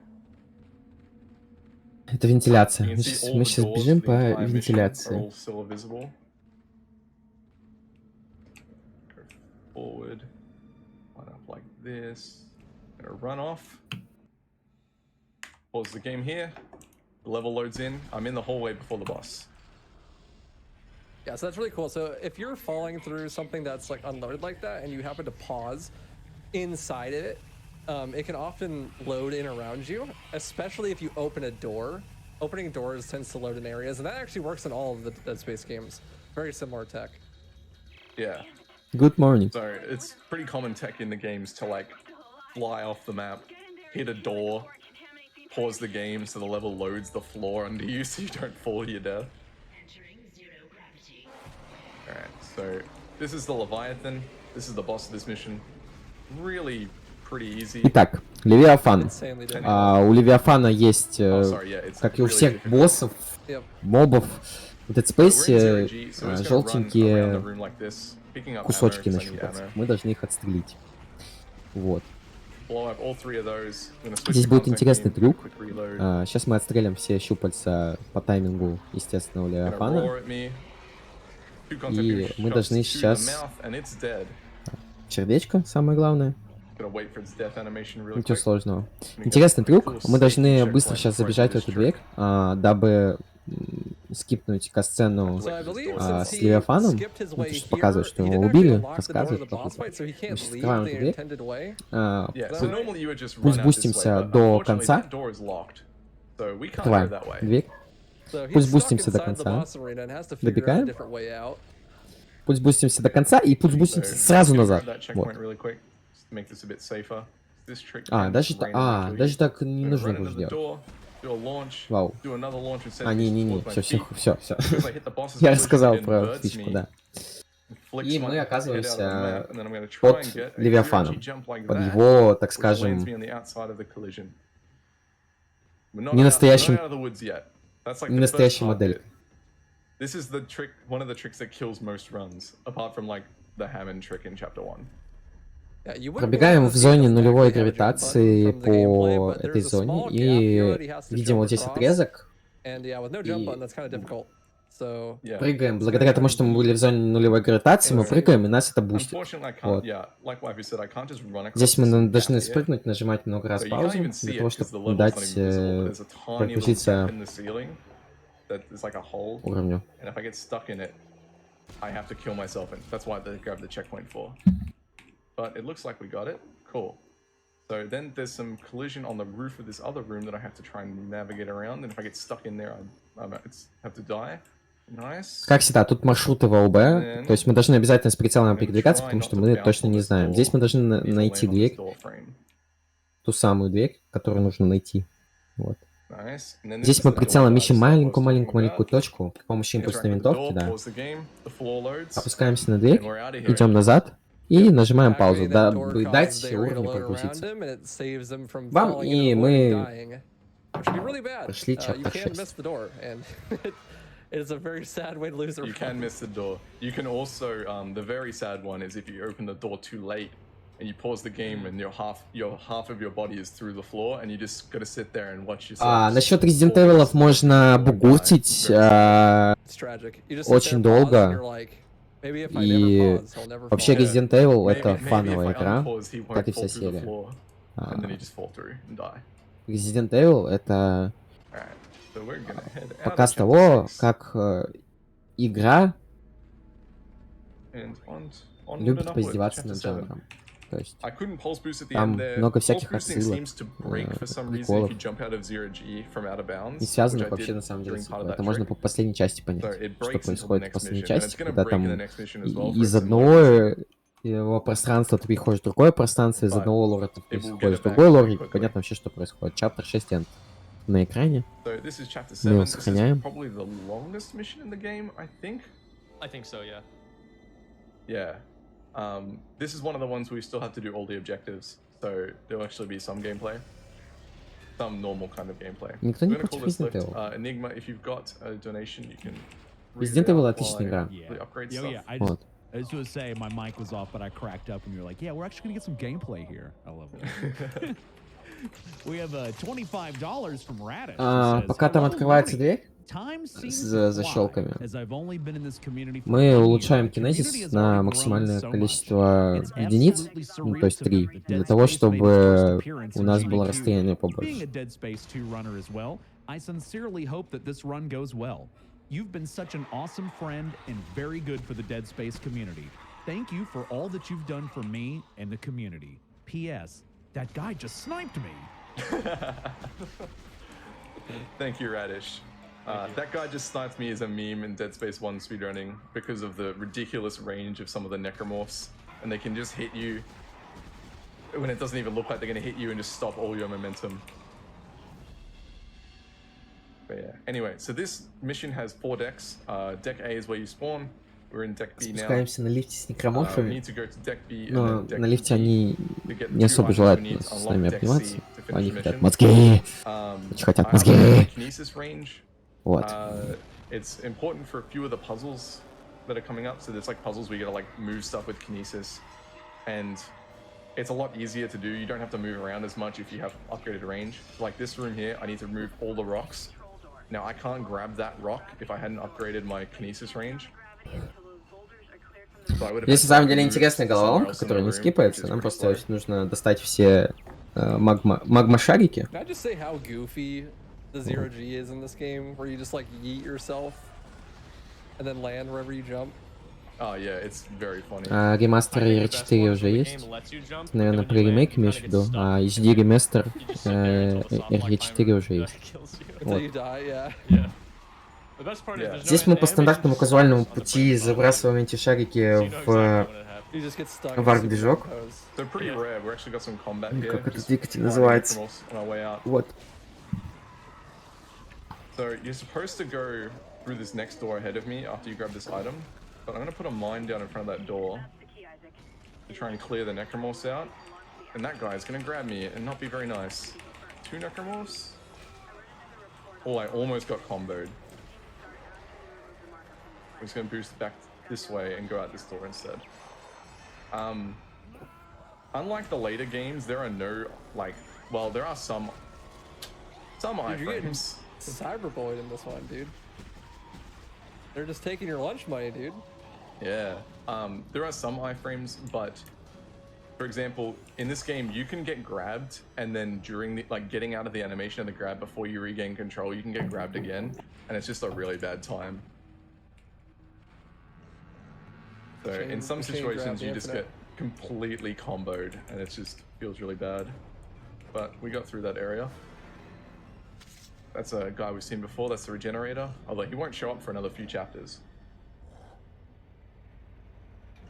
Это вентиляция. You can see all Мы the сейчас doors бежим for the по entire mission are вентиляции. all still visible. Go forward. Line up like this. Gonna run off. Pause the game here. The level loads in. I'm in the hallway before the boss. Yeah, so that's really cool. So if you're falling through something that's like unloaded like that and you happen to pause inside of it, it can often load in around you, especially if you open a door. Opening doors tends to load in areas, and that actually works in all of the Dead Space games. Very similar tech. Yeah. Good morning. So it's pretty common tech in the games to like fly off the map, hit a door, pause the game so the level loads the floor under you so you don't fall to your death. Alright, so this is the Leviathan. This is the boss of this mission. Really pretty easy. Итак, Левиафан. Insanely difficult. У Левиафана есть, It's как и у really всех difficult. боссов, Yep. мобов, в Dead We're in Space zero G, so we're just gonna run around the желтенькие room like this, picking up кусочки ammo, 'cause I need нащупать. ammo. Мы должны их отстрелить. Вот. Blow up all three of those. I'm gonna switch Здесь to будет contact интересный beam, трюк. quick reload. Сейчас мы отстрелим все щупальца по таймингу, естественно, у Gonna Левиафана. roar at me. Two contact И beam мы shots должны to the сейчас- mouth, and it's dead. Сердечко, самое главное. Gonna wait for its death animation really Ничего quick. сложного. Let me get Интересный a трюк. cool Мы должны safety быстро checkpoint сейчас before I do забежать в this эту trick. дверь, дабы скипнуть касцену So I believe с since he Левиафаном. skipped his Ну, way то есть here, показывает, что he его didn't убили, actually unlock the door to рассказывает, the как boss fight, so he мы can't сейчас leave открываем the эту дверь. intended way. Yeah, so normally you would just Пусть run out this way, бустимся but до unfortunately конца. that door is locked. So we can't go Открываем that way. дверь. So Пусть he's stuck бустимся до inside the конца. boss arena and has to figure out a Добегаем. different way out. Пусть бустимся до конца и пусть бустимся So, сразу I'm gonna назад. grab that Вот. checkpoint really quick, just to make this a bit safer. This trick А, can даже, randomly kill you. даже так не Gonna нужно run into будет the делать. door, do a launch, Вау. do another launch and set А, this не-не-не, towards my все, feet. все. Because I hit the boss's Я collision, рассказал it про inverts фишку, me, да. flicks И my мы head out of the оказываемся map, and then I'm gonna try под and get a Левиафаном, zero-G jump like под that, его, так which lands скажем, me on the outside of the collision. We're not не настоящим- out of the woods yet. That's like не the first настоящей hard модель. bit. This is the trick, one of the tricks that kills most runs, apart from like the Hammond trick in chapter 1. Yeah, you wouldn't Пробегаем believe в this зоне game doesn't нулевой actually have a jump гравитации button from the gameplay, по but этой there's a зоне, small gap he и already has to видим jump вот здесь across. отрезок, And yeah, with no jump И- button, that's kind of difficult. So Yeah. прыгаем. Благодаря тому, что мы были в зоне нулевой гравитации, мы прыгаем, и нас это бустит. Unfortunately, I can't. Вот. Yeah, like Wifey said, I can't just run across Здесь мы this gap должны here. спрыгнуть, нажимать много раз So you can't паузу, even see для it того, because the чтобы level's not дать even visible. But there's a tiny little прогрузиться gap in the ceiling that is like a hole, уровню. and if I get stuck in it, I have to kill myself, and that's why they grabbed the checkpoint for. But it looks like we got it. Cool. So then there's some collision on the roof of this other room that I have to try and navigate around, and if I get stuck in there, I have to die. Nice. Как всегда, тут маршруты в АОБ, то есть мы должны обязательно с прицелом передвигаться, потому что мы точно не знаем. Здесь мы должны найти дверь, ту самую дверь, которую нужно найти. Вот. Nice. And then this Здесь is мы the door прицелом that I ищем was talking маленькую-маленькую-маленькую about. точку при помощи импульсной Interact with the винтовки, door, да. pause the game, the floor loads, Опускаемся на дверь, and we're out of here. идем назад и нажимаем паузу, activating that door дабы causes дать the area to уровню load around прогрузиться. him, and it saves them from Вам falling и into the void мы and dying, which would be really bad. прошли You chapter can 6. miss the door, and it is a very sad way to lose a You can run. miss the door. You can also, the very sad one is if you open the door too late and you pause the game and your half of your body is through the floor and you just gotta sit there and watch yourself. Насчет Resident Evil можно бугуртить, It's tragic. You just sit очень there, pause, and долго. you're like, maybe if I И never pause, I'll never вообще fall. Resident Evil Maybe- это maybe if фановая I игра, unpause, he won't как и fall вся through the серия. floor, and then you just fall through and die. Resident Evil это Alright, so we're gonna head out показ of того, chapter 6 как игра and onward любит and upward, поиздеваться chapter над 7. жанром. То есть I couldn't pulse boost at the Там end there. много Pulse всяких boosting отсылок, seems to break for some reason if приколов. you jump out of zero G from out of bounds, не which I связанных вообще did на самом деле during с part of игрой. that Это можно trick. по последней части So понять, it что breaks until the происходит в next последней mission, and части, it's gonna когда break in the там next mission as well. for из a similar одного reason. его пространства ты переходишь в другое пространство, из But одного лора ты it will get переходишь it в другой back лор, pretty и quickly. понятно вообще, что происходит. Chapter 6 end на экране. So this is chapter Мы его 7. This is сохраняем. probably the longest mission in the game, I think. I think so, yeah. Yeah. This is one of the ones where we still have to do all the objectives, so there'll actually be some gameplay. Some normal kind of gameplay. Никто We're не gonna против call this Resident lift. Evil. Enigma, if you've got a donation, you can read Resident it out Evil while отличная I игра. the upgrade Yeah, stuff. yeah. I Вот. I just want to say my mic was off, but I cracked up and you're like, yeah, we're actually going to get some gameplay here. I love it. We have $25 from Radish. Пока там открывается дверь за защелками, мы улучшаем кинезис на максимальное количество единиц, ну, то есть 3, для того, чтобы у нас было расстояние побольше. I sincerely hope that this run goes well. You've been such an awesome friend and very good for the Dead Space community. Thank you for all that you've done for me and the community. P.S. That guy just sniped me. Thank you, Radish. That guy just sniped me as a meme in Dead Space 1 speedrunning because of the ridiculous range of some of the necromorphs, and they can just hit you when it doesn't even look like they're going to hit you and just stop all your momentum. But yeah, anyway, so this mission has 4 decks. Deck A is where you spawn. We're in deck B now. Спускаемся на лифте с We некроморфами, need to go to deck B но and then deck на лифте B они to get the не 2 особо items желают we need to с unlock нами deck обниматься. C to finish Они the хотят mission. мозги. Очень хотят I мозги. have a kinesis range. Вот. It's important for a few of the puzzles that are coming up. So there's like puzzles where you gotta like move stuff with kinesis, and it's a lot easier to do. You don't have to move around as much if you have upgraded range. Like this room here, I need to move all the rocks. Now I can't grab that rock if I hadn't upgraded my kinesis range. Здесь на самом деле интересная головоломка, которая не скипается. Нам просто нужно достать все магма-шарики. Can I just say how goofy the zero G is in this game, where you just like yeet yourself and then land wherever you jump? Oh yeah, it's very funny. Ремастер R4 уже есть. Наверное, про ремейк имеешь в виду. А HD ремастер R4 уже есть. Вот. Здесь мы по стандартному казуальному пути забрасываем эти шарики в варп-движок. Как этот двигатель называется? Вот. So you're supposed to go through this next door ahead of me after you grab this item, but I'm gonna put a mine down in front of that door to try and clear the necromorphs out, and that guy is gonna grab me and not be very nice. 2 necromorphs? Oh, I almost got comboed. I'm just gonna boost back this way and go out this door instead. Unlike the later games, there are no well, there are some iframes. Cyberbullied in this one, dude. They're just taking your lunch money, dude. Yeah. There are some iframes, but for example, in this game, you can get grabbed, and then during the getting out of the animation of the grab before you regain control, you can get grabbed again, and it's just a really bad time. So in some situations, you just get completely comboed, and it just feels really bad. But we got through that area. That's a guy we've seen before. That's the regenerator. Although he won't show up for another few chapters.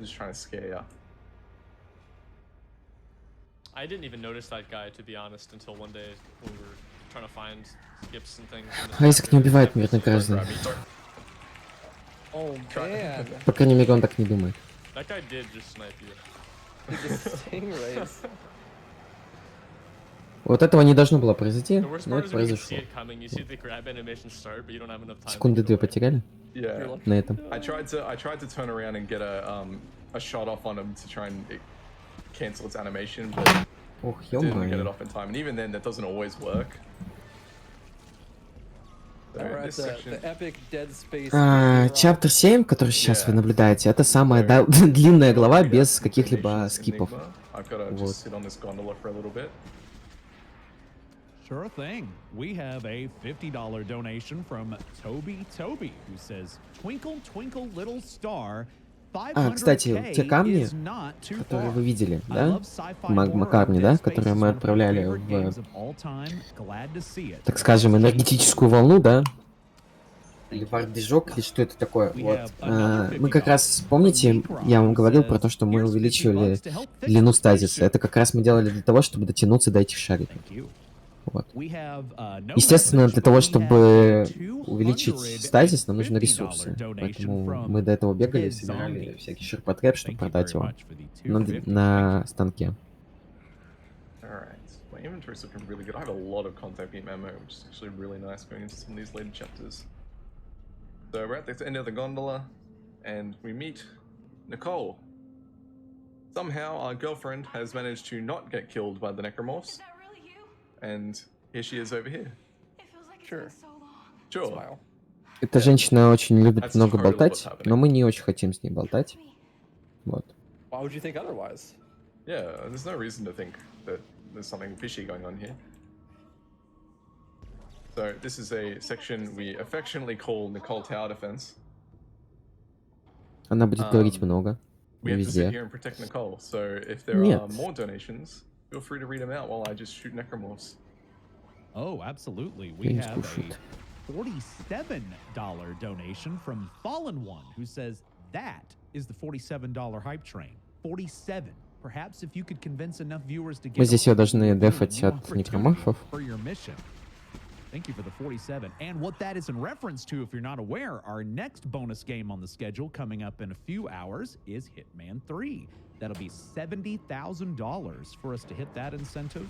Just trying to scare you. I didn't even notice that guy, to be honest, until one day when we were trying to find skips and things. Айзек не убивает мирных граждан. Oh man. По крайней мере, он так не думает. That guy did just snipe you. Вот этого не должно было произойти, но это произошло. Секунды 2 потеряли на этом. I tried to turn around and get a shot off on him to try and cancel its animation, but didn't get it off in time. And even then, that doesn't always work. Чаптер 7, который сейчас вы наблюдаете, это самая длинная глава без каких-либо скипов. Вот. Sure thing. We have a $50 donation from Toby, who says, "Twinkle, twinkle, little star." Кстати, те камни, которые вы видели, да? Магма-камни, да? Которые мы отправляли в, так скажем, энергетическую волну, да? Или варп-движок, или что это такое? Вот. Мы как раз, помните, я вам говорил про то, что мы увеличивали длину стазиса. Это как раз мы делали для того, чтобы дотянуться до этих шариков. Вот. Естественно, для того, чтобы увеличить стазис, нам нужны ресурсы. Поэтому мы до этого бегали, собирали всякий ширпотреб, чтобы продать его на станке. So we're at the end of the gondola, and we meet Nicole. Somehow our girlfriend has managed to not get killed by the necromorphs. And here she is over here. Sure. Sure. Smile. Эта женщина очень любит That's много totally болтать, what's happening. но мы не очень хотим с ней болтать. Вот. Why would you think otherwise? Yeah, there's no reason to think that there's something fishy going on here. So this is a section we affectionately call Nicole Tower Defense. Она будет говорить много. We have to sit Везде. here and protect Nicole. So if there Нет. are more donations, feel free to read them out while I just shoot necromorphs. Oh, absolutely. Я We не have слушаю. a $47 donation from Fallen One, who says that is the $47 hype train. 47. Perhaps if you could convince enough viewers to get Мы здесь ее должны you дефать an от opportunity некроморфов. for your mission. Thank you for the 47. And what that is in reference to, if you're not aware, our next bonus game on the schedule coming up in a few hours is Hitman 3. That'll be $70,000 for us to hit that incentive.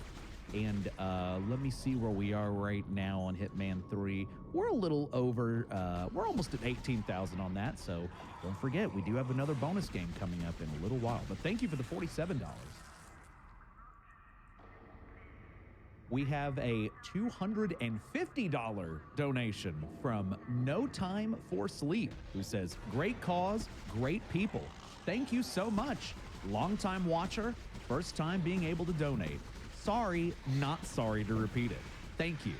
And let me see where we are right now on Hitman 3. We're a little over, we're almost at 18,000 on that. So don't forget, we do have another bonus game coming up in a little while. But thank you for the $47. We have a $250 donation from No Time for Sleep, who says, great cause, great people. Thank you so much. Long-time watcher, first time being able to donate. Sorry, not sorry to repeat it. Thank you.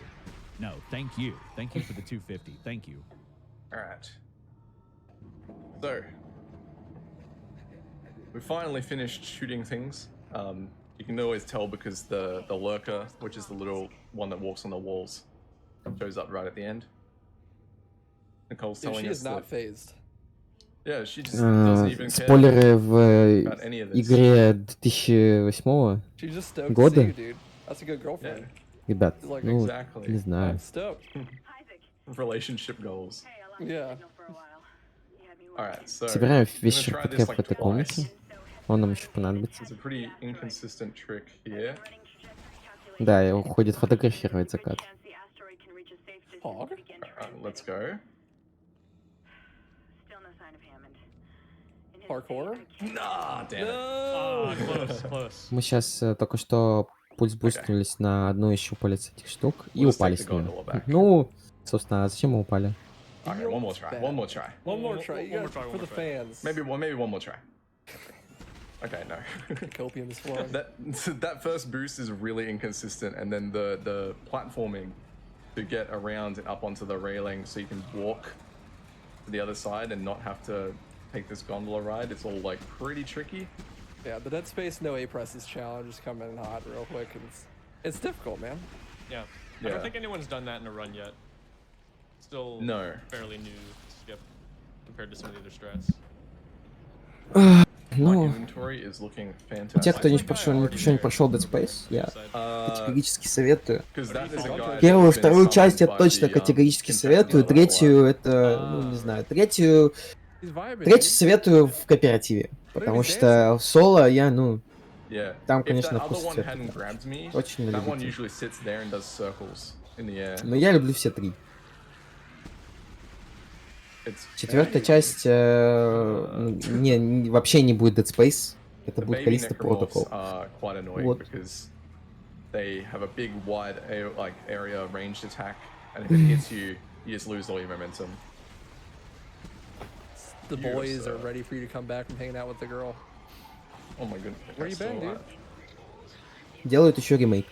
No, thank you. Thank you for the 250. Thank you. All right. So we finally finished shooting things. You can always tell because the lurker, which is the little one that walks on the walls, shows up right at the end. Nicole's Dude, telling she us is not that, phased. yeah, she just doesn't even care Спойлеры в about any of this. игре 2008 She's just stoked to года. see you, dude. That's a good girlfriend. Yeah, Ребят, Like, ну, exactly. не знаю. I'm stoked. Relationship goals. Yeah. All right, so Собираем I'm вещи gonna try подряд this в like этой комнате. twice. Он нам еще понадобится. It's a pretty inconsistent trick here. Да, и уходит фотографировать закат. Hog? Let's go. Parkour? Nah, damn it. Ah, close, close. Мы сейчас только что пульс бустнулись на одну из щупалец этих штук и We'll just упали take с the нее. gondola back. Ну, собственно, а зачем мы упали? Okay, one more try. One more try. One more try. You One more got try, for one the more try. fans. Maybe one more try. Okay, no. Copium is flowing. that first boost is really inconsistent, and then the platforming to get around and up onto the railing so you can walk to the other side and not have to take this gondola ride. It's all like pretty tricky. Yeah, the Dead Space no A presses challenge is coming in hot real quick. And it's difficult, man. Yeah. I Yeah. don't think anyone's done that in a run yet. Still No. fairly new skip compared to some of the other strats. My Ну, inventory is looking те, fantastic. кто не прошел Dead Space, я категорически советую. 'Cause that is a guy Первую, that's been вторую часть я summoned by точно the, категорически Kentucky советую. Outlaw. Третью это, ну не знаю, третью He's vibing. третью советую в кооперативе. Потому что в соло я, ну, Yeah. Там, If конечно, that other вкус one цвета, hadn't да. grabbed me, Очень that one любитель. usually sits there and does circles in the air. Но я люблю все три. It's Четвертая часть вообще не будет Dead Space. Это the будет baby Callisto necromorphs Protocol. are quite annoying Вот. because they have a big wide area ranged attack, and if it hits you, you just lose all your momentum. The You're boys so- are ready for you to come back from hanging out with the girl. Oh my goodness. Where you been, dude? Делают еще ремейк.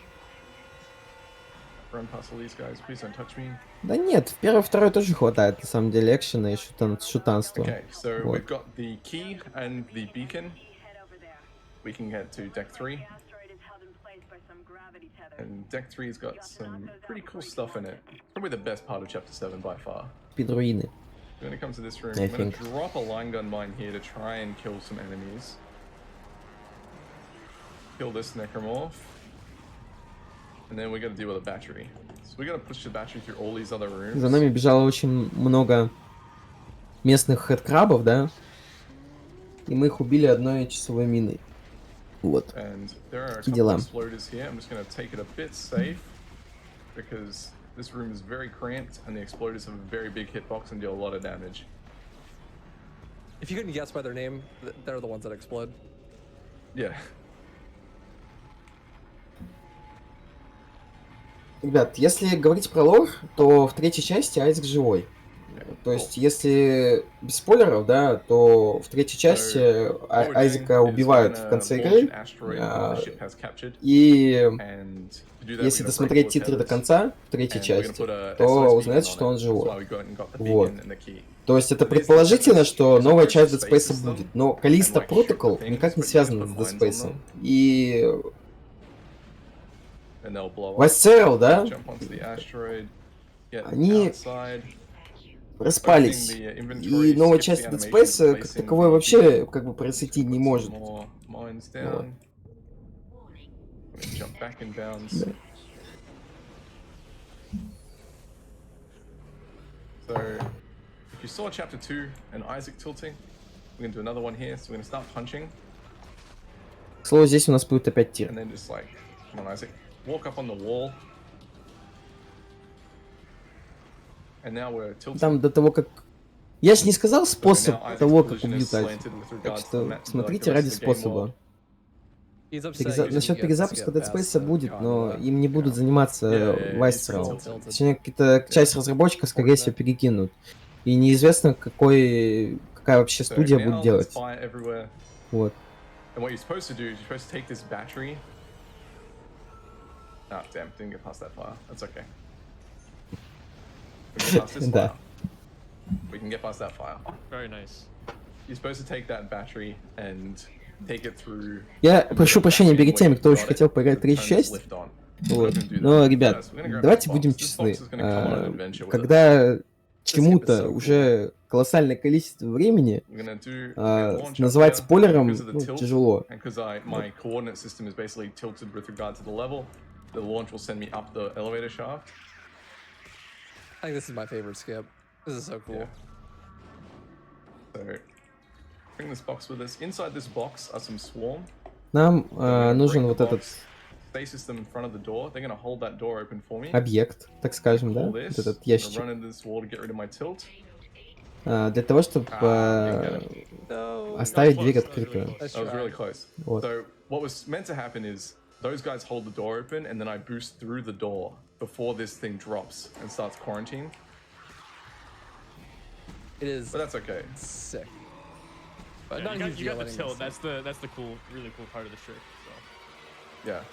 Run past all these guys, please don't touch me. Да нет, в первой, второй тоже хватает, на самом деле, экшена и шутанства. Okay, so Вот. we've got the key and the beacon. We can get to deck 3. And deck 3's got some pretty cool stuff in it. Probably the best part of chapter 7 by far. Спидруины. We're gonna come to this room. I I'm gonna think. drop a line gun mine here to try and kill some enemies. Kill this necromorph. And then we're gonna deal with a battery. So we're gonna push the battery through all these other rooms. За нами бежало очень много местных хэдкрабов, да? И мы их убили одной часовой миной. Вот. And there are a Такие couple дела. of exploders here. I'm just gonna take it a bit safe because this room is very cramped and the exploders have a very big hitbox and deal a lot of damage. If you couldn't guess by their name, they're the ones that explode. Yeah. Ребят, если говорить про лор, то в третьей части Айзек живой. То есть, если без спойлеров, да, то в третьей части Айзека убивают в конце игры. И если досмотреть титры до конца в третьей части, то узнается, что он живой. Вот. То есть это предположительно, что новая часть Dead Space будет. Но Callisto Protocol никак не связана с Dead Space. И Viceral, да, они распались. И новая часть Dead Space как таковой вообще как бы произойти не может. Вот. Да. So, if you saw chapter 2 and Isaac tilting, we're gonna do another one here. So we're gonna start punching. К слову, здесь у нас будет опять тир. And then just like, come on, Isaac, walk up on the wall. And now we're tilting. Там до того, как... Я же не сказал способ того, как убьют Альфа. Так что смотрите ради способа. Насчет перезапуска Dead Space будет, но им не будут заниматься Viceral. Точнее, часть разработчиков, скорее всего, перекинут. И неизвестно, какая вообще студия будет делать. Вот. Да. Я прошу прощения перед теми, кто очень хотел поиграть в третью часть. Вот. Но, ребят, давайте будем честны. Когда чему-то уже колоссальное количество времени, называть спойлером тяжело. I think this is my favorite skip. This is so cool. So, bring this box with us. Inside this box are some swarm. Нам нужен вот этот объект, так скажем, да? Вот этот ящик. Для того, чтобы оставить дверь открытую. Вот. Those guys hold the door open, and then I boost through the door before this thing drops and starts quarantine. It is. But that's okay. Sick. But yeah, you got the tilt. That's the cool, really cool part of the trick. So. Yeah.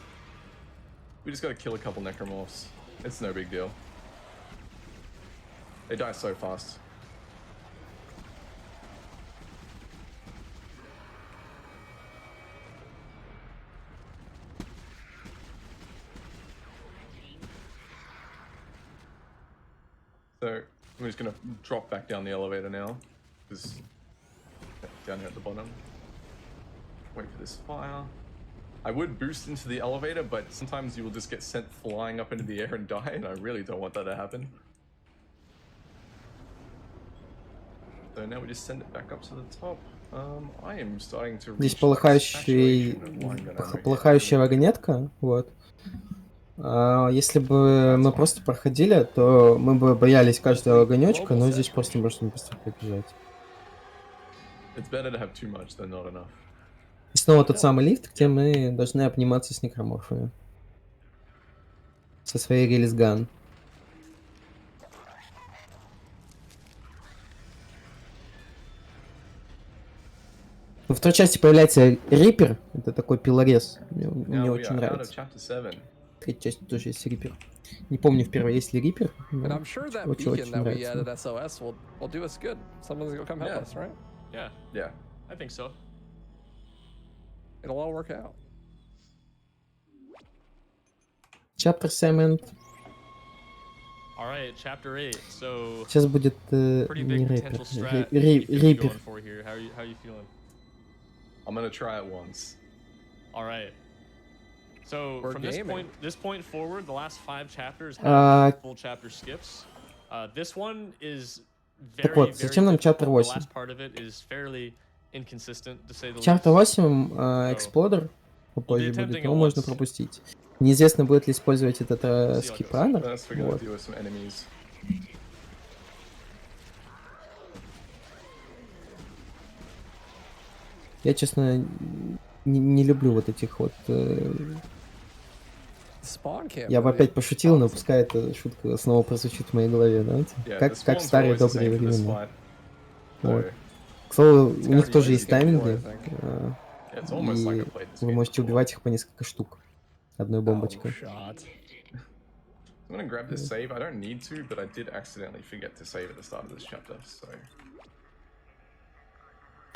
We just gotta kill a couple necromorphs. It's no big deal. They die so fast. So I'm just gonna drop back down the elevator now, because down here at the bottom. Wait for this fire. I would boost into the elevator, but sometimes you will just get sent flying up into the air and die, and I really don't want that to happen. So now we just send it back up to the top. I am starting to. Здесь полыхающая вагонетка, вот. Если бы мы просто проходили, то мы бы боялись каждого огонечка, но здесь просто можно быстро пробежать. И снова тот самый лифт, где мы должны обниматься с некроморфами. Со своей релизган. В второй части появляется Риппер, это такой пилорез, мне очень нравится. В третьей части тоже есть Риппер. Не помню в первой есть ли Риппер, но очень нравится. I think so. It'll all work out. Chapter 7. All right, chapter 8. So сейчас будет не Риппер. Риппер. How are you feeling? I'm gonna try it once. All right. So from this point forward, the last 5 chapters have full chapter skips. This one is very, так вот, зачем нам чаптер 8? The last part of it is fairly inconsistent, to say the least. Чаптер 8 Exploder попозже будет, его можно пропустить. Неизвестно, будет ли использовать этот скипранер. Вот. Я, честно, не люблю вот этих вот... Я бы опять пошутил, но пускай эта шутка снова прозвучит в моей голове, знаете? Как в старые добрые времена. Вот. К слову, у них тоже есть тайминги, и вы можете убивать их по несколько штук одной бомбочкой. I'm gonna grab this save. I don't need to, but I did accidentally forget to save at the start of this chapter, so...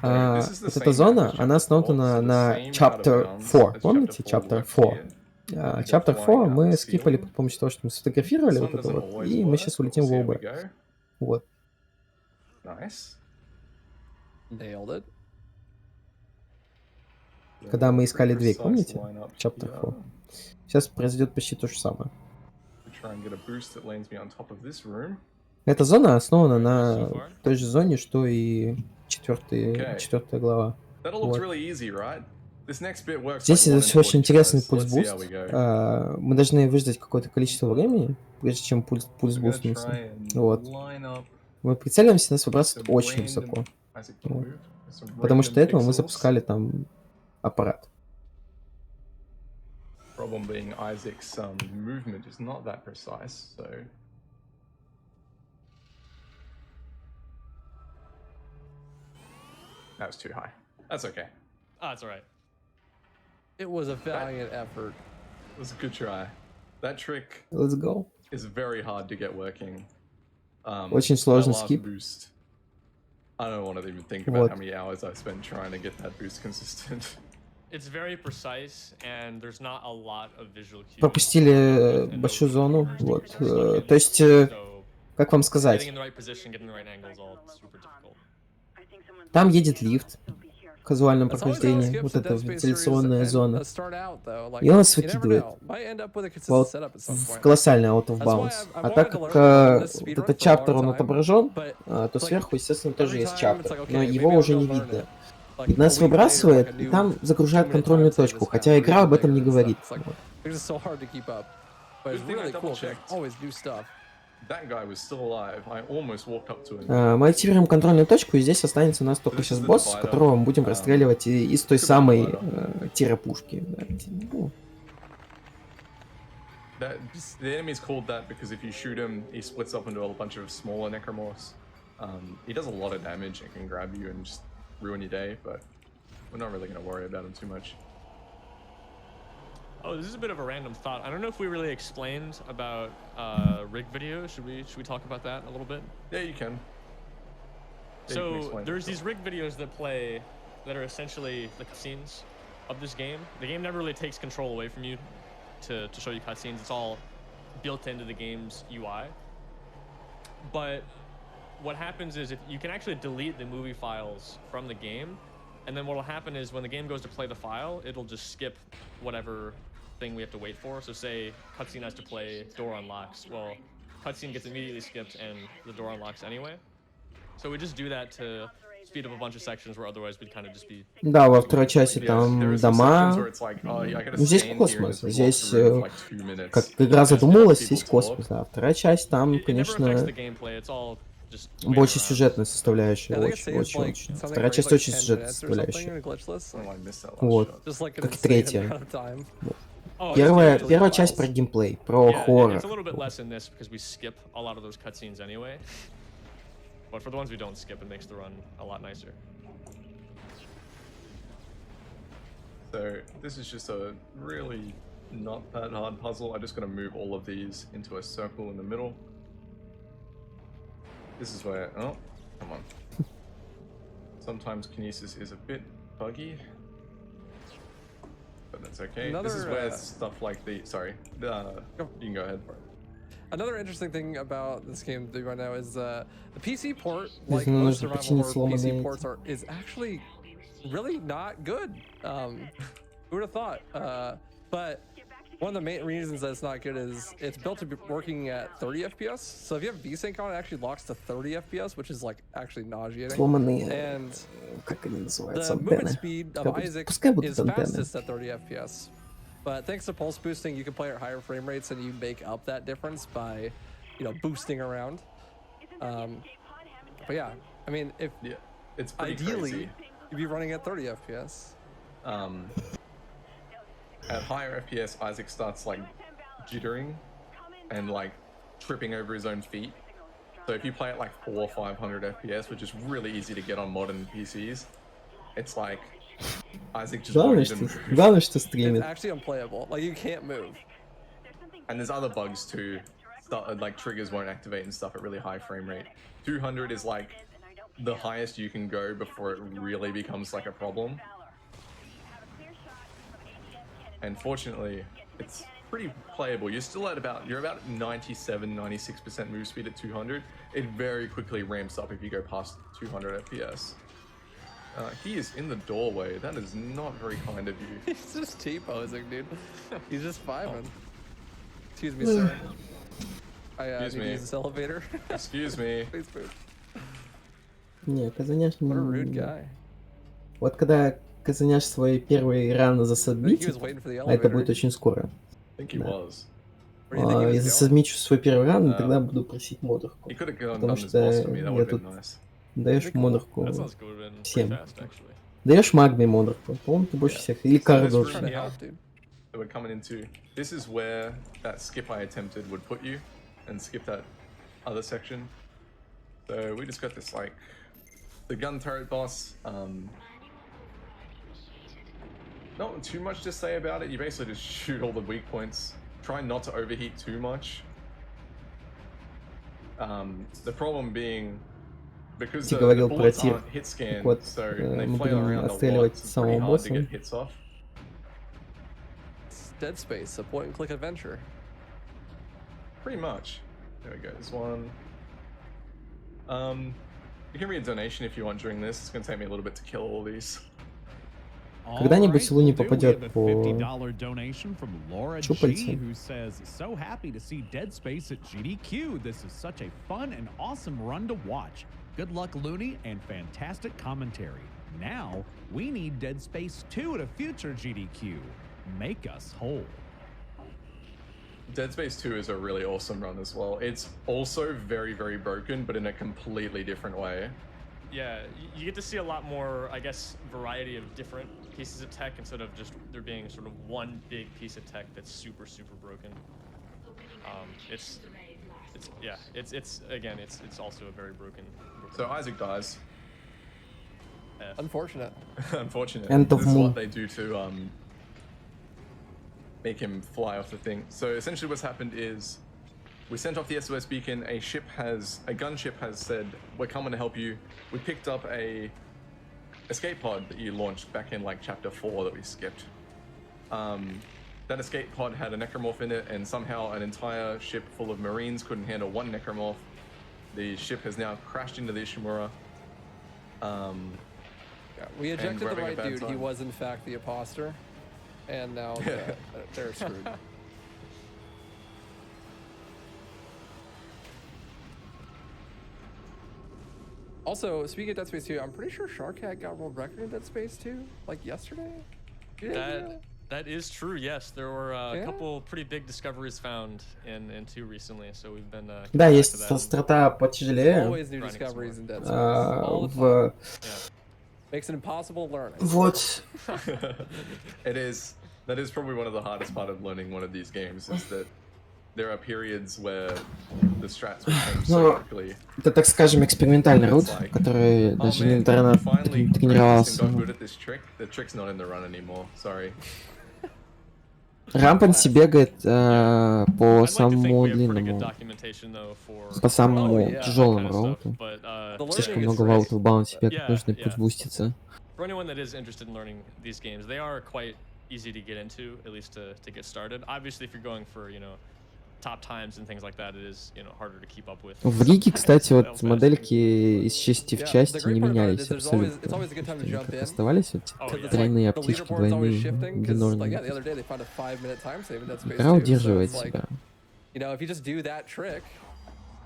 Вот эта зона, она основана на Chapter 4. Помните? Chapter 4. Chapter 4 мы скипали при помощи того, что мы сфотографировали вот это вот, и мы сейчас улетим в ОБ. Вот. Когда мы искали дверь, помните? Chapter 4. Сейчас произойдет почти то же самое. Эта зона основана на той же зоне, что и четвертая глава. Вот. Здесь все очень интересный пульс-буст. Мы должны выждать какое-то количество времени, прежде чем пульс бустнется. Вот. Мы прицеливаемся, нас выбрасывает очень высоко. Вот. Потому что этого мы запускали там аппарат. Problem being Isaac's movement is not that precise, so... That was too high. That's okay. Ah, it's alright. It was a valiant effort. It was a good try. That trick Let's go. Is very hard to get working. Очень сложный скип. Boost. I don't want to even think about how many hours I've spent trying to get that boost consistent. It's very precise, and there's not a lot of visual cues. Пропустили большую зону, вот. То есть, как вам сказать? Там едет лифт в казуальном прохождении, вот эта вентиляционная зона, и он вас выкидывает вот в колоссальный out of bounds. А так как вот этот чаптер, он отображен, то сверху, естественно, тоже есть чаптер, но его уже не видно. И нас выбрасывает, и там загружает контрольную точку, хотя игра об этом не говорит. Мы активируем контрольную точку, и здесь останется у нас только сейчас босс, которого мы будем расстреливать из той самой тире-пушки. Ruin your day, but we're not really going to worry about him too much. Oh, this is a bit of a random thought. I don't know if we really explained about rig videos. Should we talk about that a little bit? Yeah, you can. So there's these rig videos that play that are essentially the cutscenes of this game. The game never really takes control away from you to show you cutscenes. It's all built into the game's UI. But what happens is if you can actually delete the movie files from the game, and then what will happen is when the game goes to play the file, it'll just skip whatever thing we have to wait for. So say cutscene has to play, door unlocks. Well, cutscene gets immediately skipped and the door unlocks anyway. So we just do that to speed up a bunch of sections where otherwise we'd kind of just be... Да, во второй части там дома. Здесь космос. Здесь, как игра задумалась, здесь космос. Да, вторая часть там, конечно... Больше сюжетная составляющая, очень. Вторая часть очень сюжетная составляющая. Вот, как и третья. Первая часть про геймплей, про хоррор. So this is just a really not that hard puzzle. I'm just going to move all of these into a circle in the middle. This is where, oh, come on. Sometimes kinesis is a bit buggy, but that's okay. This is where stuff like the, sorry, you can go ahead. Another interesting thing about this game that right now is the PC port, like most survival horror PC ports is actually really not good. Who would have thought? But one of the main reasons that it's not good is it's built to be working at 30 FPS. So if you have VSync on, it actually locks to 30 FPS, which is like actually nauseating. And the movement speed of Isaac is fastest at 30 FPS. But thanks to pulse boosting, you can play at higher frame rates and you make up that difference by, you know, boosting around. But yeah, I mean, if it's ideally crazy. You'd be running at 30 FPS. At higher FPS, Isaac starts like jittering and like tripping over his own feet. So if you play at like 400 or 500 FPS, which is really easy to get on modern PCs, it's like Isaac just won't even move. Главное, что стримит. It's actually unplayable. Like you can't move. And there's other bugs too. Like triggers won't activate and stuff at really high frame rate. 200 is like the highest you can go before it really becomes like a problem. And fortunately, it's pretty playable. You're still at you're about 97-96% move speed at 200. It very quickly ramps up if you go past 200 FPS. He is in the doorway. That is not very kind of you. He's just T-posing, dude. He's just vibing. Excuse me, sir. I need to use this elevator. Excuse me. Please move. Не, Казаняш... What a rude guy. Вот когда Казаняш свой первый ран засадмитит, а это будет очень скоро. Я засадмичу свой первый ран, и тогда буду просить модерку. Потому что я тут... Даешь модерку всем. Даешь магме модерку. По-моему, ты больше всех. Или коридор. This is where that skip I attempted would put you, and skip that other section. So we just got this like the gun turret boss. Not too much to say about it. You basically just shoot all the weak points. Try not to overheat too much. The problem being because the bullets aren't hit scanned, so they flail around a lot. It's pretty hard to get hits off. Dead Space, a point-and-click adventure. Pretty much. There we go. There's one. You can read a donation if you want during this. It's gonna take me a little bit to kill all these. Когда-нибудь Луни попадет по щупальцам. Who says, so happy to see Dead Space at GDQ. This is such a fun and awesome run to watch. Good luck, Looney, and fantastic commentary. Now, we need Dead Space 2 at a future GDQ. Make us whole. Dead Space 2 is a really awesome run as well. It's also very, very broken, but in a completely different way. Yeah, you get to see a lot more, I guess, variety of different pieces of tech instead of just there being sort of one big piece of tech that's super, super broken. It's also a very broken so Isaac dies. Unfortunate. Unfortunate. This is what they do to make him fly off the thing. So essentially what's happened is we sent off the SOS beacon, a gunship has said, we're coming to help you. We picked up a escape pod that you launched back in like chapter 4 that we skipped. That escape pod had a necromorph in it, and somehow an entire ship full of marines couldn't handle one necromorph. The ship has now crashed into the Ishimura. We ejected the right dude. He was in fact the imposter. And now they're screwed. Also, speaking of Dead Space 2, I'm pretty sure Sharkcat got world record in Dead Space 2, like yesterday. That is true. Yes, there were a couple pretty big discoveries found in 2 recently, so we've been. Да, есть страта потяжелее. Always new discoveries in Dead Space. All the time. Makes it impossible to learn. Вот. It is. That is probably one of the hardest part of learning one of these games is that there are periods where the strats will change so quickly. Это, так скажем, экспериментальный рут, который даже не тренировался. The trick's not in the run anymore. Sorry. Рампанси бегает по самому длинному, по самому тяжелому рауту. Слишком много ваутов баунти бегает, нужно путь буститься. For anyone that is interested in learning these games, they are quite easy to get into, at least to get started. Obviously, if you're going for, top times and things like that, it is, harder to keep up with. В лиге, кстати, вот модельки из части в часть не менялись абсолютно. Как оставались вот тройные аптечки, двойные, бинорные. Игра удерживает себя. If you just do that trick,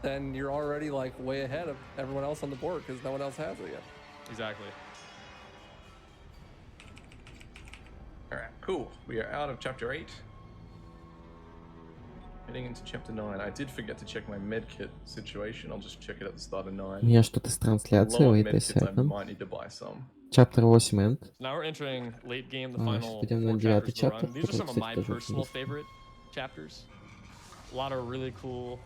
then you're already like way ahead of everyone else on the board because no one else has it yet. Exactly. Alright, cool. We are out of chapter 8. Heading into chapter 9. I did forget to check my medkit situation. I'll just check it at the start of 9. У меня что-то с трансляцией, wait a second. I might need to buy some. Chapter 8 end. Now we're entering late game, the А, final идем на 4 9-й chapters of the chapter, run. These are some of который, my кстати, тоже personal интересный. favorite chapters. A lot of really cool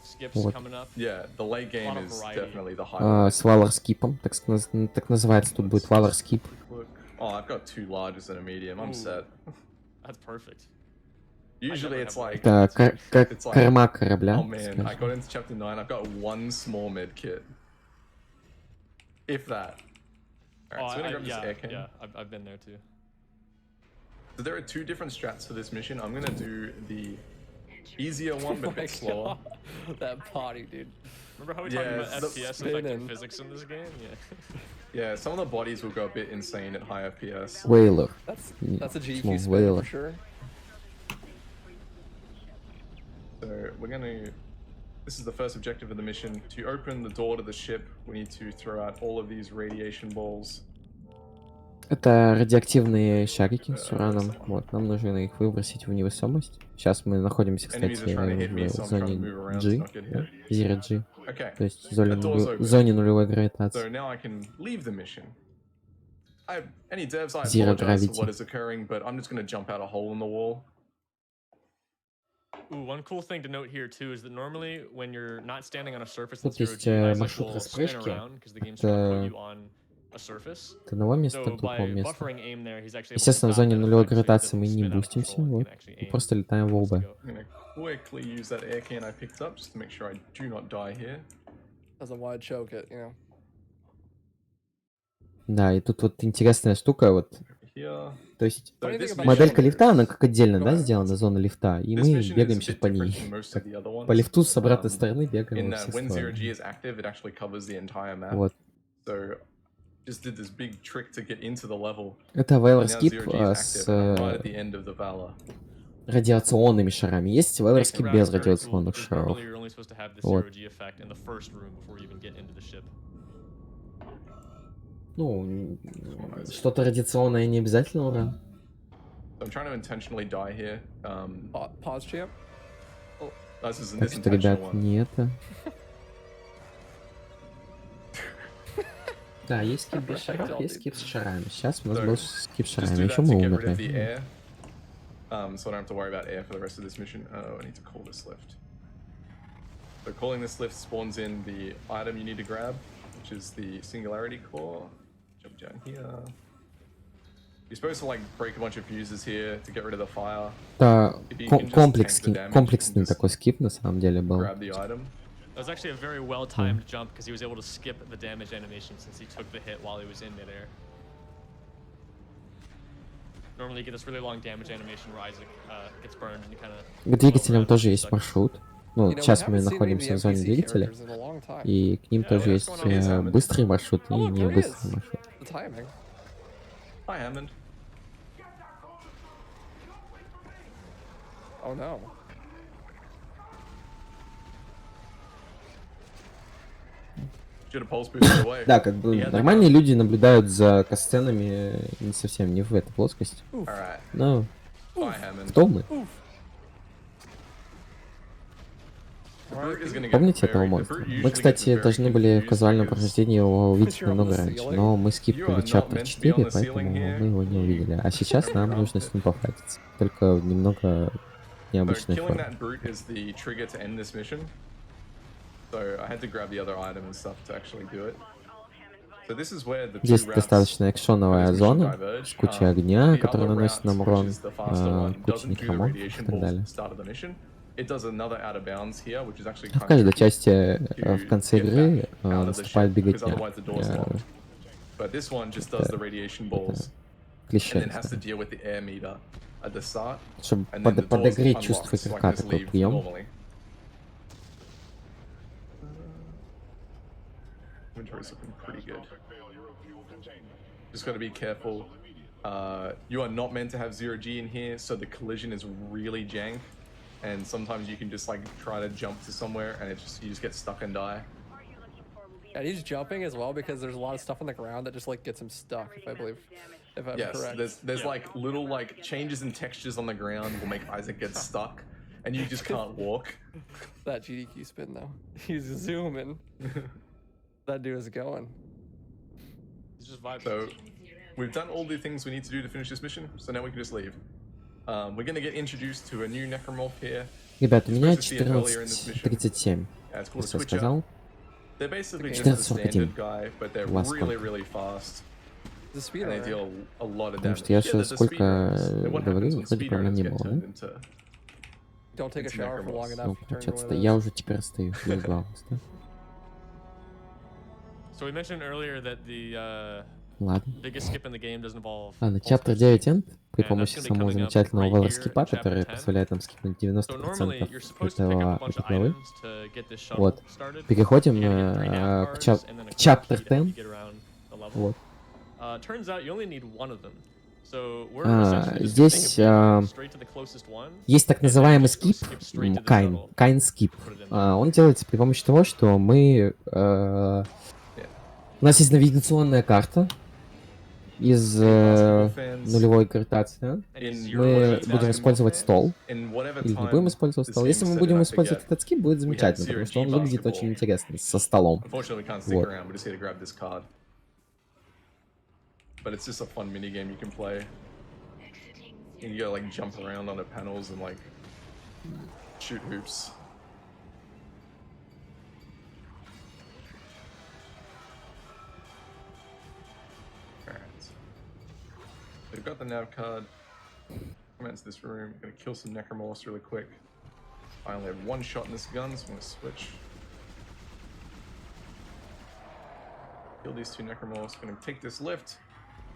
skips Вот. coming up. Yeah, the late game lot of is variety. definitely the highlight. С Valor скипом, так называется, тут будет Valor скип. Look. Oh, I've got 2 larges and a medium. I'm Ooh. set. That's perfect. Usually it's like, Это it's like, корма корабля. oh man, I got into chapter 9. I've got 1 small med kit, if that. Alright, so I'm gonna grab this air can. Yeah, I've been there too. So there are 2 different strats for this mission. I'm gonna do the easier one, but a bit slower. That body, dude. Remember how we talked about FPS spinning. affecting physics in this game? Yeah. Yeah, some of the bodies will go a bit insane at high FPS. Whaler. That's a GQ Small spinner whaler. for sure. So we're gonna... This is the first objective of the mission. To open the door to the ship, we need to throw out all of these radiation balls. Это радиоактивные шарики с ураном. Вот, нам нужно их выбросить в невесомость. Сейчас мы находимся, кстати, в зоне G, да? Zero G. Okay. То есть в зоне нулевой So гравитации. now I can leave the mission. Any devs, I Zero apologize for gravity. what is occurring, but I'm just gonna jump out a hole in the wall. Ooh, one cool thing to note here too is that normally when you're not standing on a surface Тут that's есть zero G, Isaac маршрут will spin распрыжки. around because the game's trying to put Это you on a surface. от одного места So к другому by месту. buffering aim there, he's actually able to Естественно, в stop зоне that нулевой effect so he гравитации doesn't мы не spin out of бустимся, control and вот. can actually И aim просто летаем в where he wants to ЛБ. go. I'm gonna quickly use that air can I picked up just to make sure I do not die here. Doesn't want to choke it, you know. Да, и тут вот интересная штука, вот. Here. То есть So this моделька mission лифта, она как отдельно, да, Right. сделана, зона лифта, и This мы mission бегаем is a сейчас bit по different ней. from most of the other ones. По лифту с обратной Um, стороны in бегаем во that все when zero стороны. G is active, it actually covers the entire map. Вот. So just did this big trick to get into the level. Это Valor And now Skip zero G is с active. I'm right at the end of the Valor. радиационными шарами. Есть Valor Making Skip rounds без very cool, радиационных because шаров. normally you're only supposed to have the Вот. zero G effect in the first room before you even get into the ship. Ну, что-то радиационное не обязательно уран. So I'm trying to intentionally die here. Pause, champ. This is Так this что, intentional ребят, one. не это. Да, есть скип без шаров, есть скип с шарами. Сейчас у нас был скип с Just шарами, do еще that мы to get rid of the умерли. air. So I don't have to worry about air for the rest of this mission. Oh, I need to call this lift. So calling this lift spawns in the item you need to grab, which is the singularity core. Jump down here. You're supposed to like break a bunch of fuses here to get rid of the fire. Это If you can just комплекс, tank the damage, комплексный you can just такой скип на самом деле был. grab the item. That was actually a very well-timed jump because he was able to skip the damage animation since he took the hit while he was in midair. Normally you get this really long damage animation where Isaac gets burned and you kind of... К двигателям тоже есть маршрут. Ну, сейчас мы находимся в зоне двигателя, и к ним тоже есть быстрый маршрут и не быстрый маршрут. The timing. Hi, Hammond. Oh no. Should have pulse boosted away. Да, как бы нормальные люди наблюдают за касценами не совсем не в этой плоскости. Alright. Но Bye, Hammond. кто мы? The brute is gonna get Помните этого very- the монстра? brute Мы, usually кстати, gets very должны были в confused казуальном because прохождении его увидеть You're on намного the раньше, ceiling. но мы You скипнули are not чаптер meant to be 4, on the поэтому ceiling here. мы его не увидели. А сейчас нам нужно с ним пофайтиться. Только немного So необычной killing форме. that brute is the trigger to end this mission. So I had to grab the other item and stuff to actually do it. So this is where the two Здесь routes достаточно for this экшоновая mission зона diverge. с кучей огня, The которая other наносит route, нам which урон, is the faster one, куча doesn't do the некроморфов и radiation так balls at далее. the start of the mission. It does another out of bounds here, which is actually В kind каждой of части to в конце get игры back out of the наступает ship, because беготня. otherwise the door's locked. But this one just does the radiation balls and Клише, then has to deal with the air meter at the start. чтобы And then the doors подогреть unlock, чувство so I can игрока, just такой leave прием. normally. Inventory's looking pretty good. Just gotta be careful. You are not meant to have zero G in here, so the collision is really jank. And sometimes you can just like try to jump to somewhere and you just get stuck and die. And he's jumping as well because there's a lot of stuff on the ground that just like gets him stuck, if I'm Yes, correct. there's like little like changes in textures on the ground will make Isaac get stuck, and you just can't walk. That GDQ spin though. He's zooming. That dude is going. It's just vibes. So we've done all the things we need to do to finish this mission, so now we can just leave. We're gonna get introduced to a new necromorph here. Ребят, у меня 14:37. Yeah, it's called a Если я switcher. сказал. They're basically just a standard guy, but they're Last really, one. really fast. The speed And they runner. deal a lot of Потому damage. что я Yeah, сейчас they're сколько speedrunners. And what говорил, happens when вроде правильно speedrunners не get было, turned да? into... Don't take a It's shower for long necromorphs. enough. Ну, you turn into one получается, of я those. уже теперь остаюсь без главы, да? So we mentioned earlier that the Ладно. biggest skip in the game does involve. Ладно, pulse чаптер boosting. 9 end при And помощи that's gonna be самого coming up замечательного right валор here скипа, in chapter который 10. позволяет нам скипнуть So 90% normally you're supposed to pick up a bunch этой of главы. items to get this shuttle Вот. started. Переходим You're gonna get 3 nav к cards and then a чаптер code key to help you 10. get around the level. Вот. Turns out you only need one of them. So we're essentially just Здесь gonna take a beam straight to the closest one. есть так называемый скип, кайн скип. Он делается при помощи того, что мы... У нас есть навигационная карта из нулевой гравитации, да? Мы будем использовать стол, или не будем использовать стол. Если мы будем использовать этот скип, будет замечательно, потому что он выглядит очень интересно, со столом. Вот. But it's just a fun mini game you can play. You gotta like jump around on the panels and like shoot hoops. Alright. We've got the nav card. Come into this room. Gonna kill some necromorphs really quick. I only have one shot in this gun, so I'm gonna switch. Kill these 2 necromorphs. Gonna take this lift.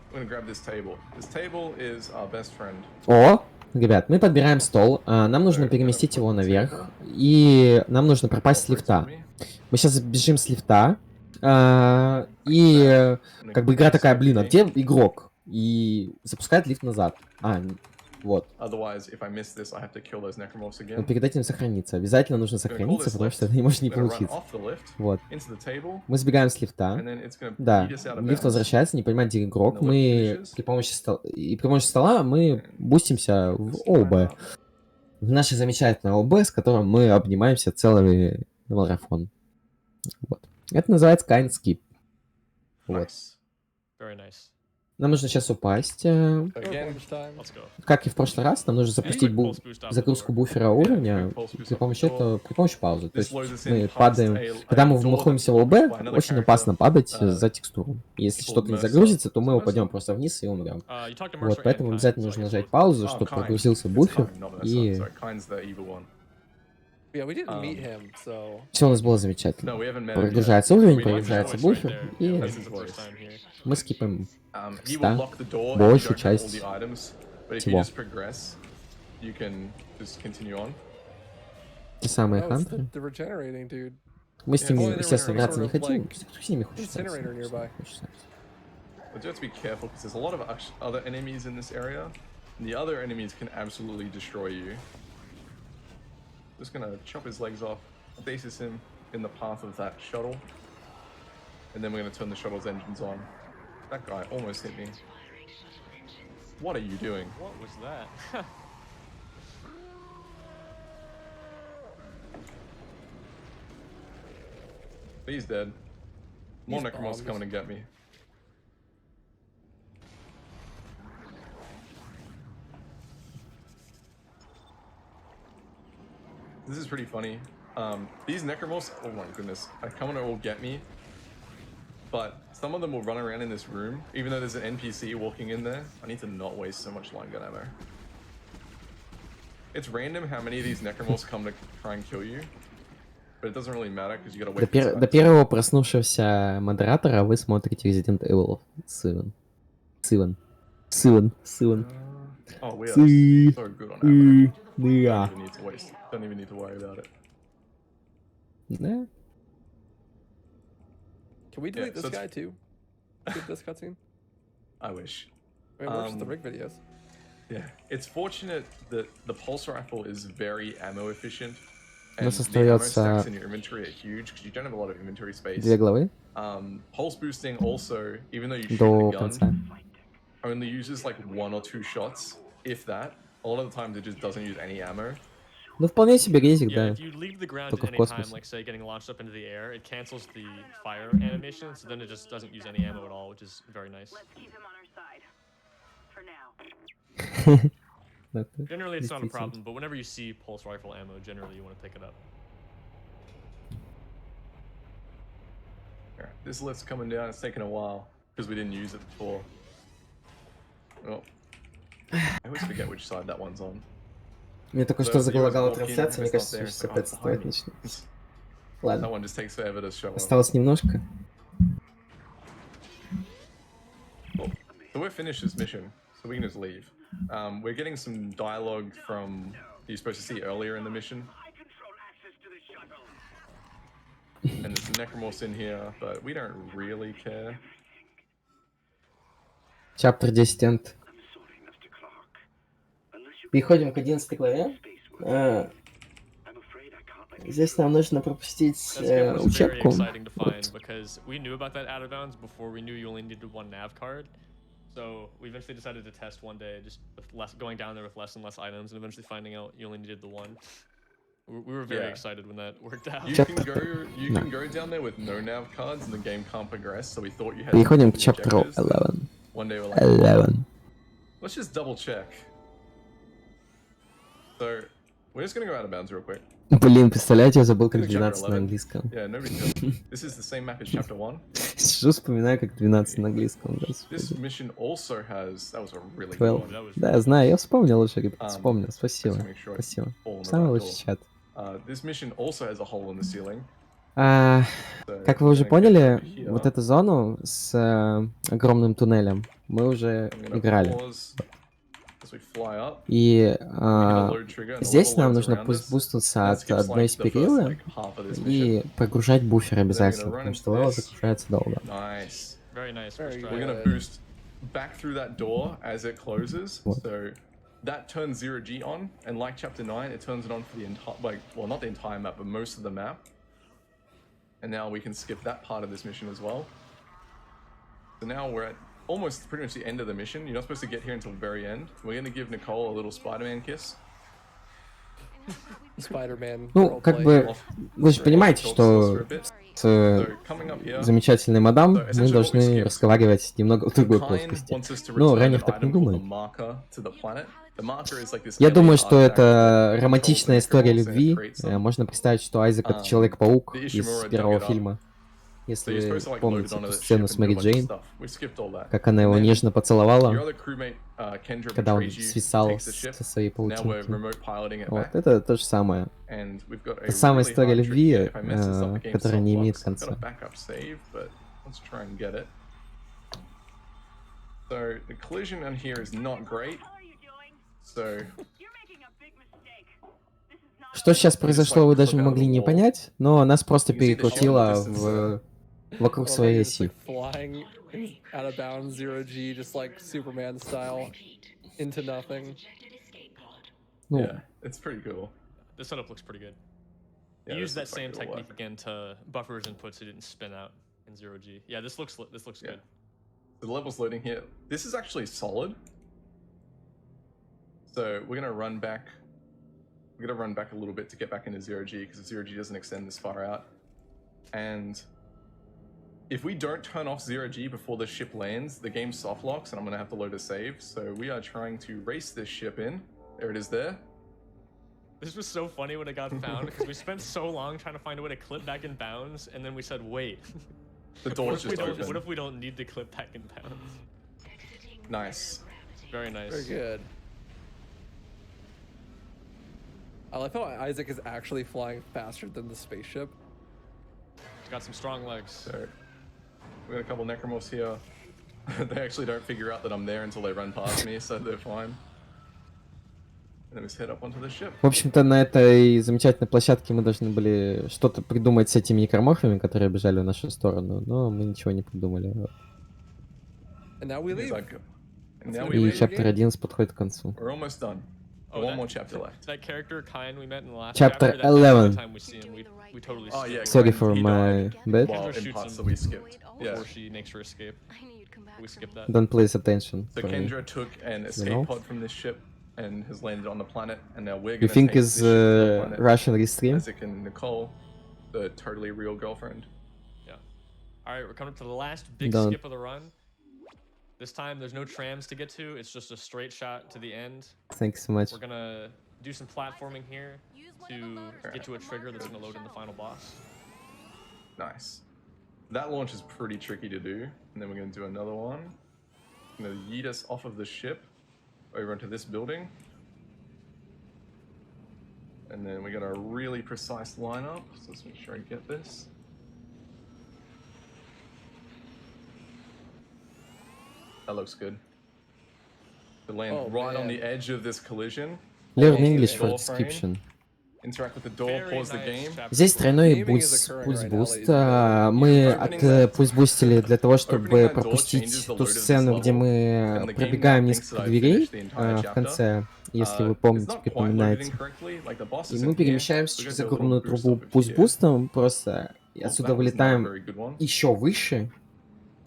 I'm gonna grab this table. This table is our best friend. О, ребят, мы подбираем стол, нам нужно переместить его наверх, и нам нужно пропасть с лифта. Мы сейчас бежим с лифта, и как бы игра такая, блин, а где игрок? И запускает лифт назад. Вот. Но перед этим сохраниться. Обязательно нужно сохраниться, потому что это не может не получиться. Вот. Мы сбегаем с лифта. Да, лифт возвращается, не понимает, где игрок. Мы при помощи стола мы бустимся в ОБ. В наше замечательное ОБ, с которым мы обнимаемся целый марафон. Вот. Это называется kind skip. Вот. Нам нужно сейчас упасть. Как и в прошлый раз, нам нужно запустить загрузку буфера уровня при помощи паузы. То есть мы падаем... Когда мы находимся в ЛБ, очень опасно падать за текстуру. Если что-то не загрузится, то мы упадем просто вниз и умрем. Вот, поэтому обязательно нужно нажать паузу, чтобы прогрузился буфер, и... Все у нас было замечательно. Прогружается уровень, прогружается буфер, и мы скипаем большую часть всего. Те самые хантеры. Мы с ними, естественно, играться не хотим. Кто с ними хочет играться? Just gonna chop his legs off, bases him in the path of that shuttle, and then we're gonna turn the shuttle's engines on. That guy almost hit me. What are you doing? What was that? He's dead. More necromorphs coming to get me. This is pretty funny. These necromorphs, oh my goodness, are coming to all get me. But some of them will run around in this room, even though there's an NPC walking in there. I need to not waste so much line gun ammo. It's random how many of these necromorphs come to try and kill you. But it doesn't really matter, because you gotta wait for До первого проснувшегося модератора вы смотрите Resident Evil 7. Oh, we are so good on ammo. Да. Don't even need to worry about it. Да. Can we delete this guy too? Skip this cutscene? I wish. I mean, watch the rig videos. Yeah, it's fortunate that the pulse rifle is very ammo efficient. У And нас the ammo остается stacks in your inventory are huge because you don't have a lot of inventory space. 2 главы Pulse boosting also, even though you shoot до the конца. gun, only uses like 1 or 2 shots, if that. A lot of the times it just doesn't use any ammo. Ну, вполне себе резик, Yeah, да. if you leave the ground Только at в any time, космосе. like say getting launched up into the air, it cancels the fire animation, so then it just doesn't use any ammo at all, which is very nice. Это Generally, it's not a действительно. problem, but whenever you see pulse rifle ammo, generally you want to pick it up. Alright, this lift's coming down. It's taken a while because we didn't use it before. Oh. I always forget which side that one's on. Мне только So что if you guys залагала walk in, трансляция, мне if it's not кажется, there, сейчас it's like, опять oh, стоит behind me. начнется. That Ладно, one just takes forever to show up. осталось немножко. Cool. So we're finished this mission, so we can just leave. We're getting some dialogue from you're supposed to see earlier in the mission. And there's some necromorphs in here, but we don't really care. Chapter 10 end. Переходим к 11 главе. Здесь нам нужно пропустить That's was very учебку. exciting to find because we knew about that out of bounds before we knew you only needed one nav card. So we eventually decided to test one day, just with less, going down there with less and less items, and eventually finding out you only needed the one. We were very excited when that worked out. You can go down there with no nav cards and the game can't progress, so we thought you had to Переходим к do the chapter objectives. 11. One day we're like, 11. let's just double check. So we're just gonna go out of bounds real quick. Блин, представляете, я забыл как Chapter 12 на 11. английском. Yeah, no big deal. This is the same map as chapter 1. Сижу, вспоминаю как 12 на английском. This Господи. mission also has, that was a really good 12. one. Да, я знаю, я вспомнил уже, ребят, вспомнил. Спасибо. Just make sure it's Спасибо. all in the Самый right лучший door. чат. This mission also has a hole in the ceiling. So Как вы we're уже gonna get поняли, over here. вот эту зону с огромным туннелем мы уже I'm gonna играли. pause as we fly up. И Hit a load trigger, and the здесь level нам loads нужно around us. бустнуться That от skips, одной like, из the first, перилы like, half of this mission. и прогружать буфер обязательно, run потому into что левел this. загружается долго. Nice. Very nice. Very First try. We're gonna boost back through that door as it closes. What? So that turns 0G on, and like chapter 9, it turns it on for the entire, like, well, not the entire map, but most of the map. And now we can skip that part of this mission as well. So now we're at almost pretty much the end of the mission. You're not supposed to get here until the very end. We're gonna give Nicole a little Spider-Man kiss. Spider-Man. Ну, как бы, вы же понимаете, что с So coming up here, замечательной мадам So, мы essentially what we должны skipped. разговаривать немного в другой Kind плоскости. wants us to Ну, return ранее an так не item called the думали. marker to the planet. The marker is like this Я alien думаю, что artifact это that романтичная controls the история necromorphs and it любви. creates them. Можно представить, что Айзек — это Человек-паук the из Ishimura dug первого it up. фильма. So Если you're вы supposed to like load помните it onto эту that сцену ship с and do a Мэри bunch of Джейн, stuff. We skipped all that. как она его And then нежно your поцеловала, other crewmate, Kendra, когда он betrays you, свисал takes the ship. со своей Now we're паутинки. remote piloting it Вот, back. это то же самое. And we've got a Та самая really история hard trick любви, here. If I mess this up, the game которая не имеет self-locks. I've got конца. a backup save, but let's try and get it. So the collision on here is not great. So Что сейчас произошло, вы даже могли не понять, но нас просто перекрутило вокруг Well, своей you're just, оси. like, flying out of bounds, 0G, just like Superman style, into nothing. Ну, yeah, it's pretty cool. The setup looks pretty good. Yeah, You this used that looks like same it'll technique work. again to buffer his input so it didn't spin out in 0G. Yeah, this looks Yeah. good. The level's loading here. This is actually solid. So we're gonna run back. We're gonna run back a little bit to get back into 0G because 0G doesn't extend this far out. And if we don't turn off 0G before the ship lands, the game soft locks and I'm gonna have to load a save. So we are trying to race this ship in. There it is there. This was so funny when it got found because we spent so long trying to find a way to clip back in bounds, and then we said, wait. The What door's if, we just don't, what open. if we don't need to clip back in bounds? Nice. Very nice. Very good. I like how Isaac is actually flying faster than the spaceship. It's got some strong legs. So we got a couple necromorphs here. They actually don't figure out that I'm there until they run past me, so they're fine. And then we just head up onto the ship. в общем-то, на этой замечательной площадке мы должны были что-то придумать с этими некроморфами, которые бежали в нашу сторону, но мы ничего не придумали. And now we He's leave. like, and now we И leave. чаптер 11 подходит к концу. We're almost done. Oh, One more chapter left. That character Kine we met in the last Chapter chapter, that's 11. the time we see him, we totally Oh, skip yeah, it Sorry He for my died. bad. Well, Kendra in shoots parts him that we skipped. Yeah. before she makes her escape. We skipped that. Don't place attention. So for me. Kendra took an escape know? pod from this ship. and has landed on the planet, and now we're You going to think take is this ship to the planet. Russian restream? Isaac and Nicole, the totally real girlfriend. Yeah. All right, we're coming up to the last big Don't. skip of the run. This time, there's no trams to get to. It's just a straight shot to the end. Thanks so much. We're gonna do some platforming here to get to a trigger that's gonna load in the final boss. Nice. That launch is pretty tricky to do, and then we're going to do another one. Going to yeet us off of the ship over into this building, and then we got a really precise lineup. So let's make sure I get this. That looks good. To land right on the edge of this collision. Learn English for description. Interact with the door, pause the game. Здесь тройной пульс-буст. Мы пульс-бустили для того, чтобы пропустить ту сцену, где мы пробегаем несколько дверей в конце, если вы помните, припоминаете. И мы перемещаемся через огромную трубу пульс-бустом, просто отсюда вылетаем еще выше.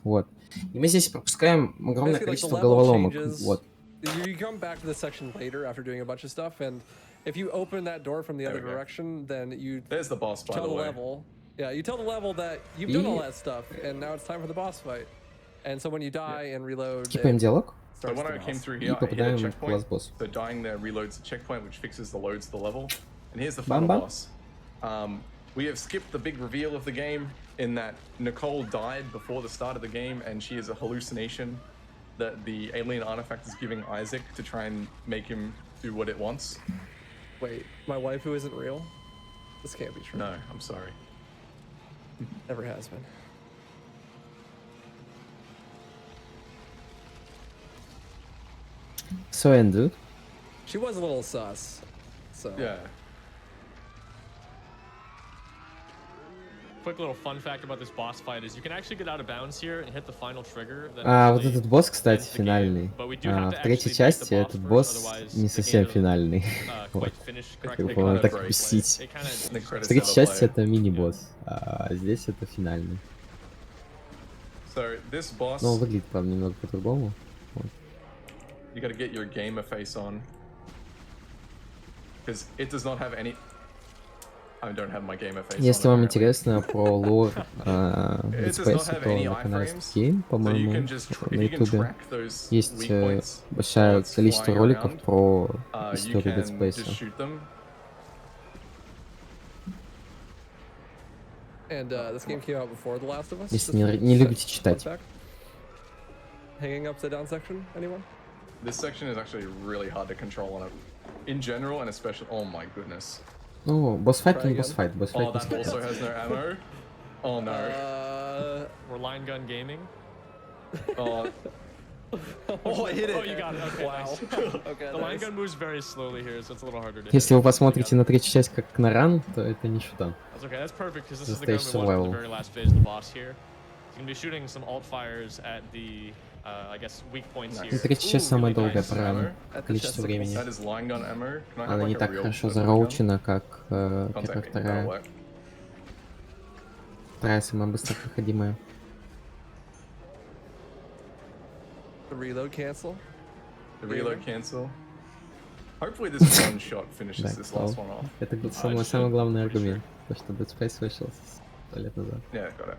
Вот. И мы здесь пропускаем огромное количество головоломок. Вот. You come back to this section later after doing a bunch of stuff, and if you open that door from the other direction, then you There's the boss, by tell the the way. level. Yeah, you tell the level that you've done all that stuff, and now it's time for the boss fight. And so when you die and reload, Скипаем диалог. So when I came through here, I hit a checkpoint. So dying there reloads a checkpoint, which fixes the loads to the level. And here's the final boss. We have skipped the big reveal of the game in that Nicole died before the start of the game, and she is a hallucination that the alien artifact is giving Isaac to try and make him do what it wants. Wait, my wife who isn't real? This can't be true. No, I'm sorry. Never has been. So ended. She was a little sus. So Yeah. Quick little fun fact about this boss fight is you can actually get out of bounds here and hit the final trigger. Вот этот босс, кстати, финальный. В третьей части этот босс не совсем финальный. Вот. Как его можно так пустить. В третьей части это мини-босс, а здесь это финальный. Ну, выглядит, правда, немного по-другому. You gotta get your gamer face on. Because it does not have any... I don't have my gamer face Если on, вам интересно про лор Dead Space, то на канале Game, по-моему, на ютубе есть большое количество роликов про историю Dead Space. Если не любите читать. Hanging upside down section, anyone? This section is actually really hard to control on it. In general, and especially... Oh my goodness. Ну, босс-файт не босс-файт. Oh, that also has no ammo? Oh no. We're line gun gaming. Oh, I hit it! Oh, you got it. Okay, Wow. nice. Okay, The line gun moves very slowly here, so it's a little harder to Если вы посмотрите на третью часть как на ран, то это не шутан. That's okay, that's perfect, because this is the Stage gun we want in survival. the very last phase of the boss here. He's going to be shooting some alt fires at the, I guess, weak points here. И третья часть самая долгая по количеству времени. That is line gun ammo. Can I have Она не like a так real хорошо shotgun? зароучена, как Contact первая, me, that'll вторая. work. Вторая самая быстро проходимая. The reload cancel. The reload cancel. Hopefully this one shot finishes Да, this last one off. это был самый главный аргумент. То, что Dead Space вышел 100 лет назад. Yeah, got it.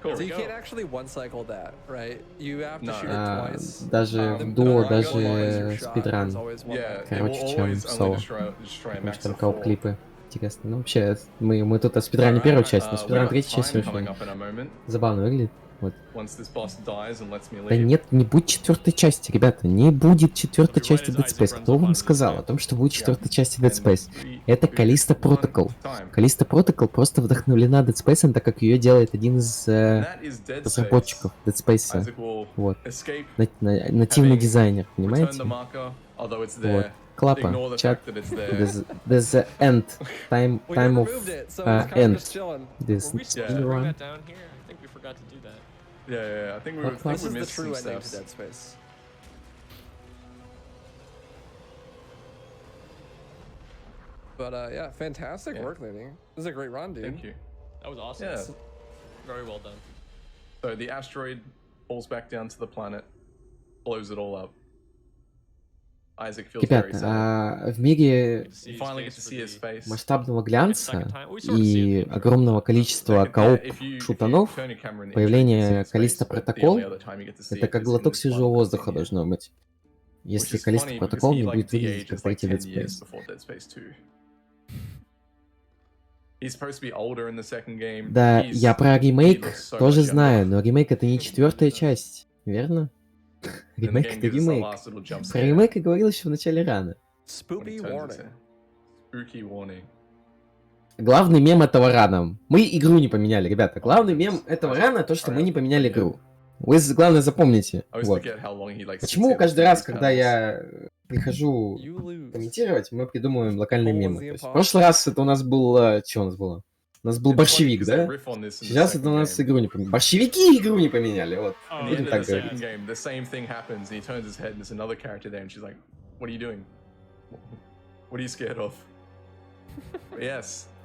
Cool. So you can't actually one cycle that, right? You have to No. shoot it twice. Даже в дуо, даже спидран Yeah, it will короче, чем always в only соло. destroy a Потому max что там of 4. кооп-клипы. Интересно. Ну, вообще, мы тут спидраним первую часть, но спидран третьей части Coming очень up in a moment. забавно выглядит. Вот. Once this boss dies and lets me Да leave. нет, не будет четвертой части, ребята, не будет четвертой части Dead Space. Кто вам сказал о том, что будет четвертой части Dead Space? Это Callisto Protocol. Callisto Protocol просто вдохновлена Dead Space, так как ее делает один из разработчиков Dead Space. Вот. Нативный дизайнер, понимаете? Вот. Клапа, чат. There's an end. Time of end. This speedrun. I think we forgot to do that. Yeah, I think we This is the missed true some ending to steps. Dead Space. But yeah, fantastic work, Looney. This is a great run, dude. Thank you. That was awesome. Yeah. Very well done. So the asteroid falls back down to the planet, blows it all up. Isaac feels very Ребята, sad. в мире You finally get to see his face. масштабного глянца и огромного количества кооп-шутанов, появление Калиста Протокол — это как глоток свежего воздуха должно быть. Если Калиста Протокол не будет выглядеть как третий Dead Space. Да, я про ремейк тоже знаю, но ремейк — это не четвертая часть, верно? Ремейк — это ремейк. Про ремейк я говорил еще в начале рана. Главный мем этого рана. Мы игру не поменяли, ребята. Главный мем этого рана — то, что мы не поменяли игру. Вы, главное, запомните. Вот. Почему каждый раз, когда я прихожу комментировать, мы придумываем локальные мемы? То есть, в прошлый раз это у нас был... Что у нас было? У нас был борщевик, да? Сейчас это у нас игру не поменяли. Борщевики игру не поменяли, вот. Будем так говорить.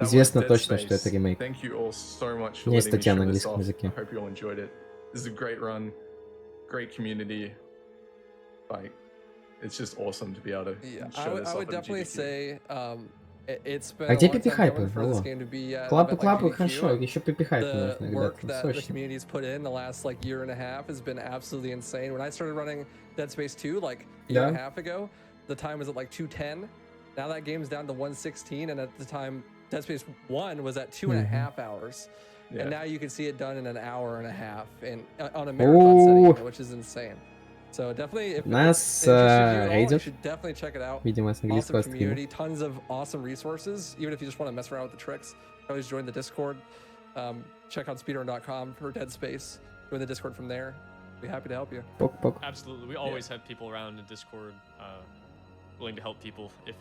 Известно точно, что это ремейк. У меня есть статья на английском языке. This is a great run, great community. Like, it's just awesome to be able to show this off. I would definitely say it's been А где a long time пипи-хайпы? coming for this game to be Клапы-клапы, хорошо, еще пипи-хайпы the нужно, work ребята, that the срочно. community's put in the last like year and a half has been absolutely insane. When I started running Dead Space 2 like a year and a half ago, the time was at like 210. Now that game's down to 116, and at the time Dead Space 1 was at 2.5 hours. And now you can see it done in an hour and a half and on a marathon setting, which is insane. So definitely, if Нас it's interested you рейдит. should definitely check it out. Видимо, с английского Awesome стрима. community, tons of awesome resources. Even if you just want to mess around with the tricks, always join the Discord. Check out speedrun.com for Dead Space. Join the Discord from there. Be happy to help you. Пок-пок. Absolutely, we always have people around in Discord willing to help people if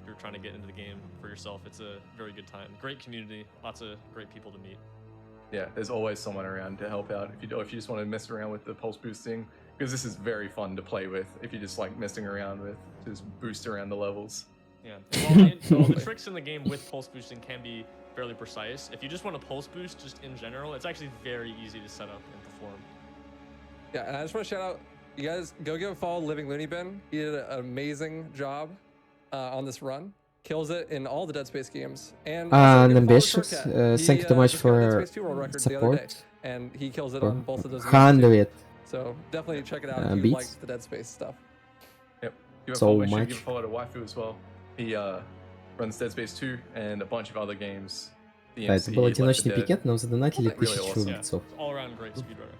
you're trying to get into the game for yourself. It's a very good time. Great community, lots of great people to meet. Yeah, there's always someone around to help out if you just want to mess around with the pulse boosting, because this is very fun to play with if you just like messing around with, just boost around the levels. Yeah, well, the tricks in the game with pulse boosting can be fairly precise. If you just want to pulse boost just in general, it's actually very easy to set up and perform. Yeah, and I just want to shout out, you guys go give a follow LivingLooneyBin. He did an amazing job on this run. Kills it in all the Dead Space games. And Ambitious, thank you so much for support. And he kills it on both of those. 100. So definitely check it out if you like the Dead Space stuff. Yep. So much. Give a follow to Waifu as well. He runs Dead Space 2 and a bunch of other games. Да, это был одиночный пикет, нам задонатили 1000 битцов. All around great speedrunner.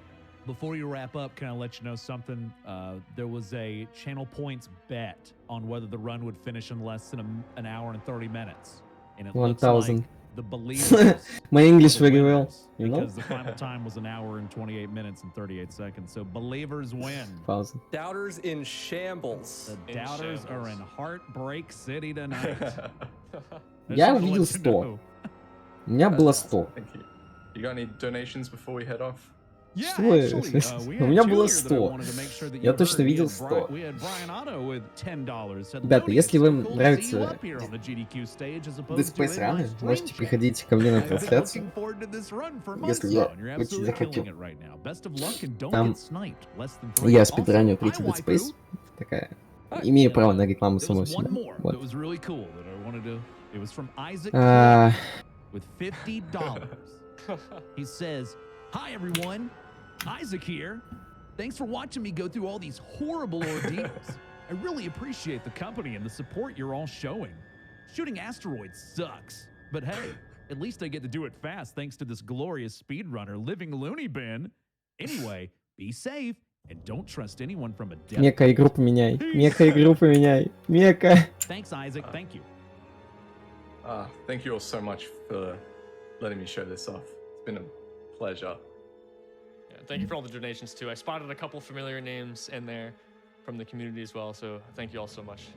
Before you wrap up, can I let you know something? There was a channel points bet on whether the run would finish in less than an hour and 30 minutes. And it looks 1000. like the believers My English are the very well, winners, you know? because the final time was an hour and 28 minutes and 38 seconds. So believers win. 1000. Doubters in shambles. The doubters are in Heartbreak City tonight. Я увидел 100. У меня было 100. Thank you. You got any donations before we head off? Yeah, Что? actually, У меня было 100. Я точно видел 100. Ребята, если вам нравится Dead Space раны, можете приходить ко мне на трансляцию. Если я очень захочу. Там я спидраню третий Dead Space. Такая. Имею право на рекламу самого себя. Вот. With $50. He says, "Hi everyone, Isaac here. Thanks for watching me go through all these horrible ordeals. I really appreciate the company and the support you're all showing. Shooting asteroids sucks, but hey, at least I get to do it fast thanks to this glorious speedrunner, LivingLooneyBin. Anyway, be safe and don't trust anyone from a depth." Мека, игру поменяй. Мека, игру поменяй. Мека. Thanks, Isaac. Thank you. Thank you all so much for letting me show this off. It's been a pleasure. Yeah, thank you for all the donations too. I spotted a couple familiar names in there from the community as well, so thank you all so much.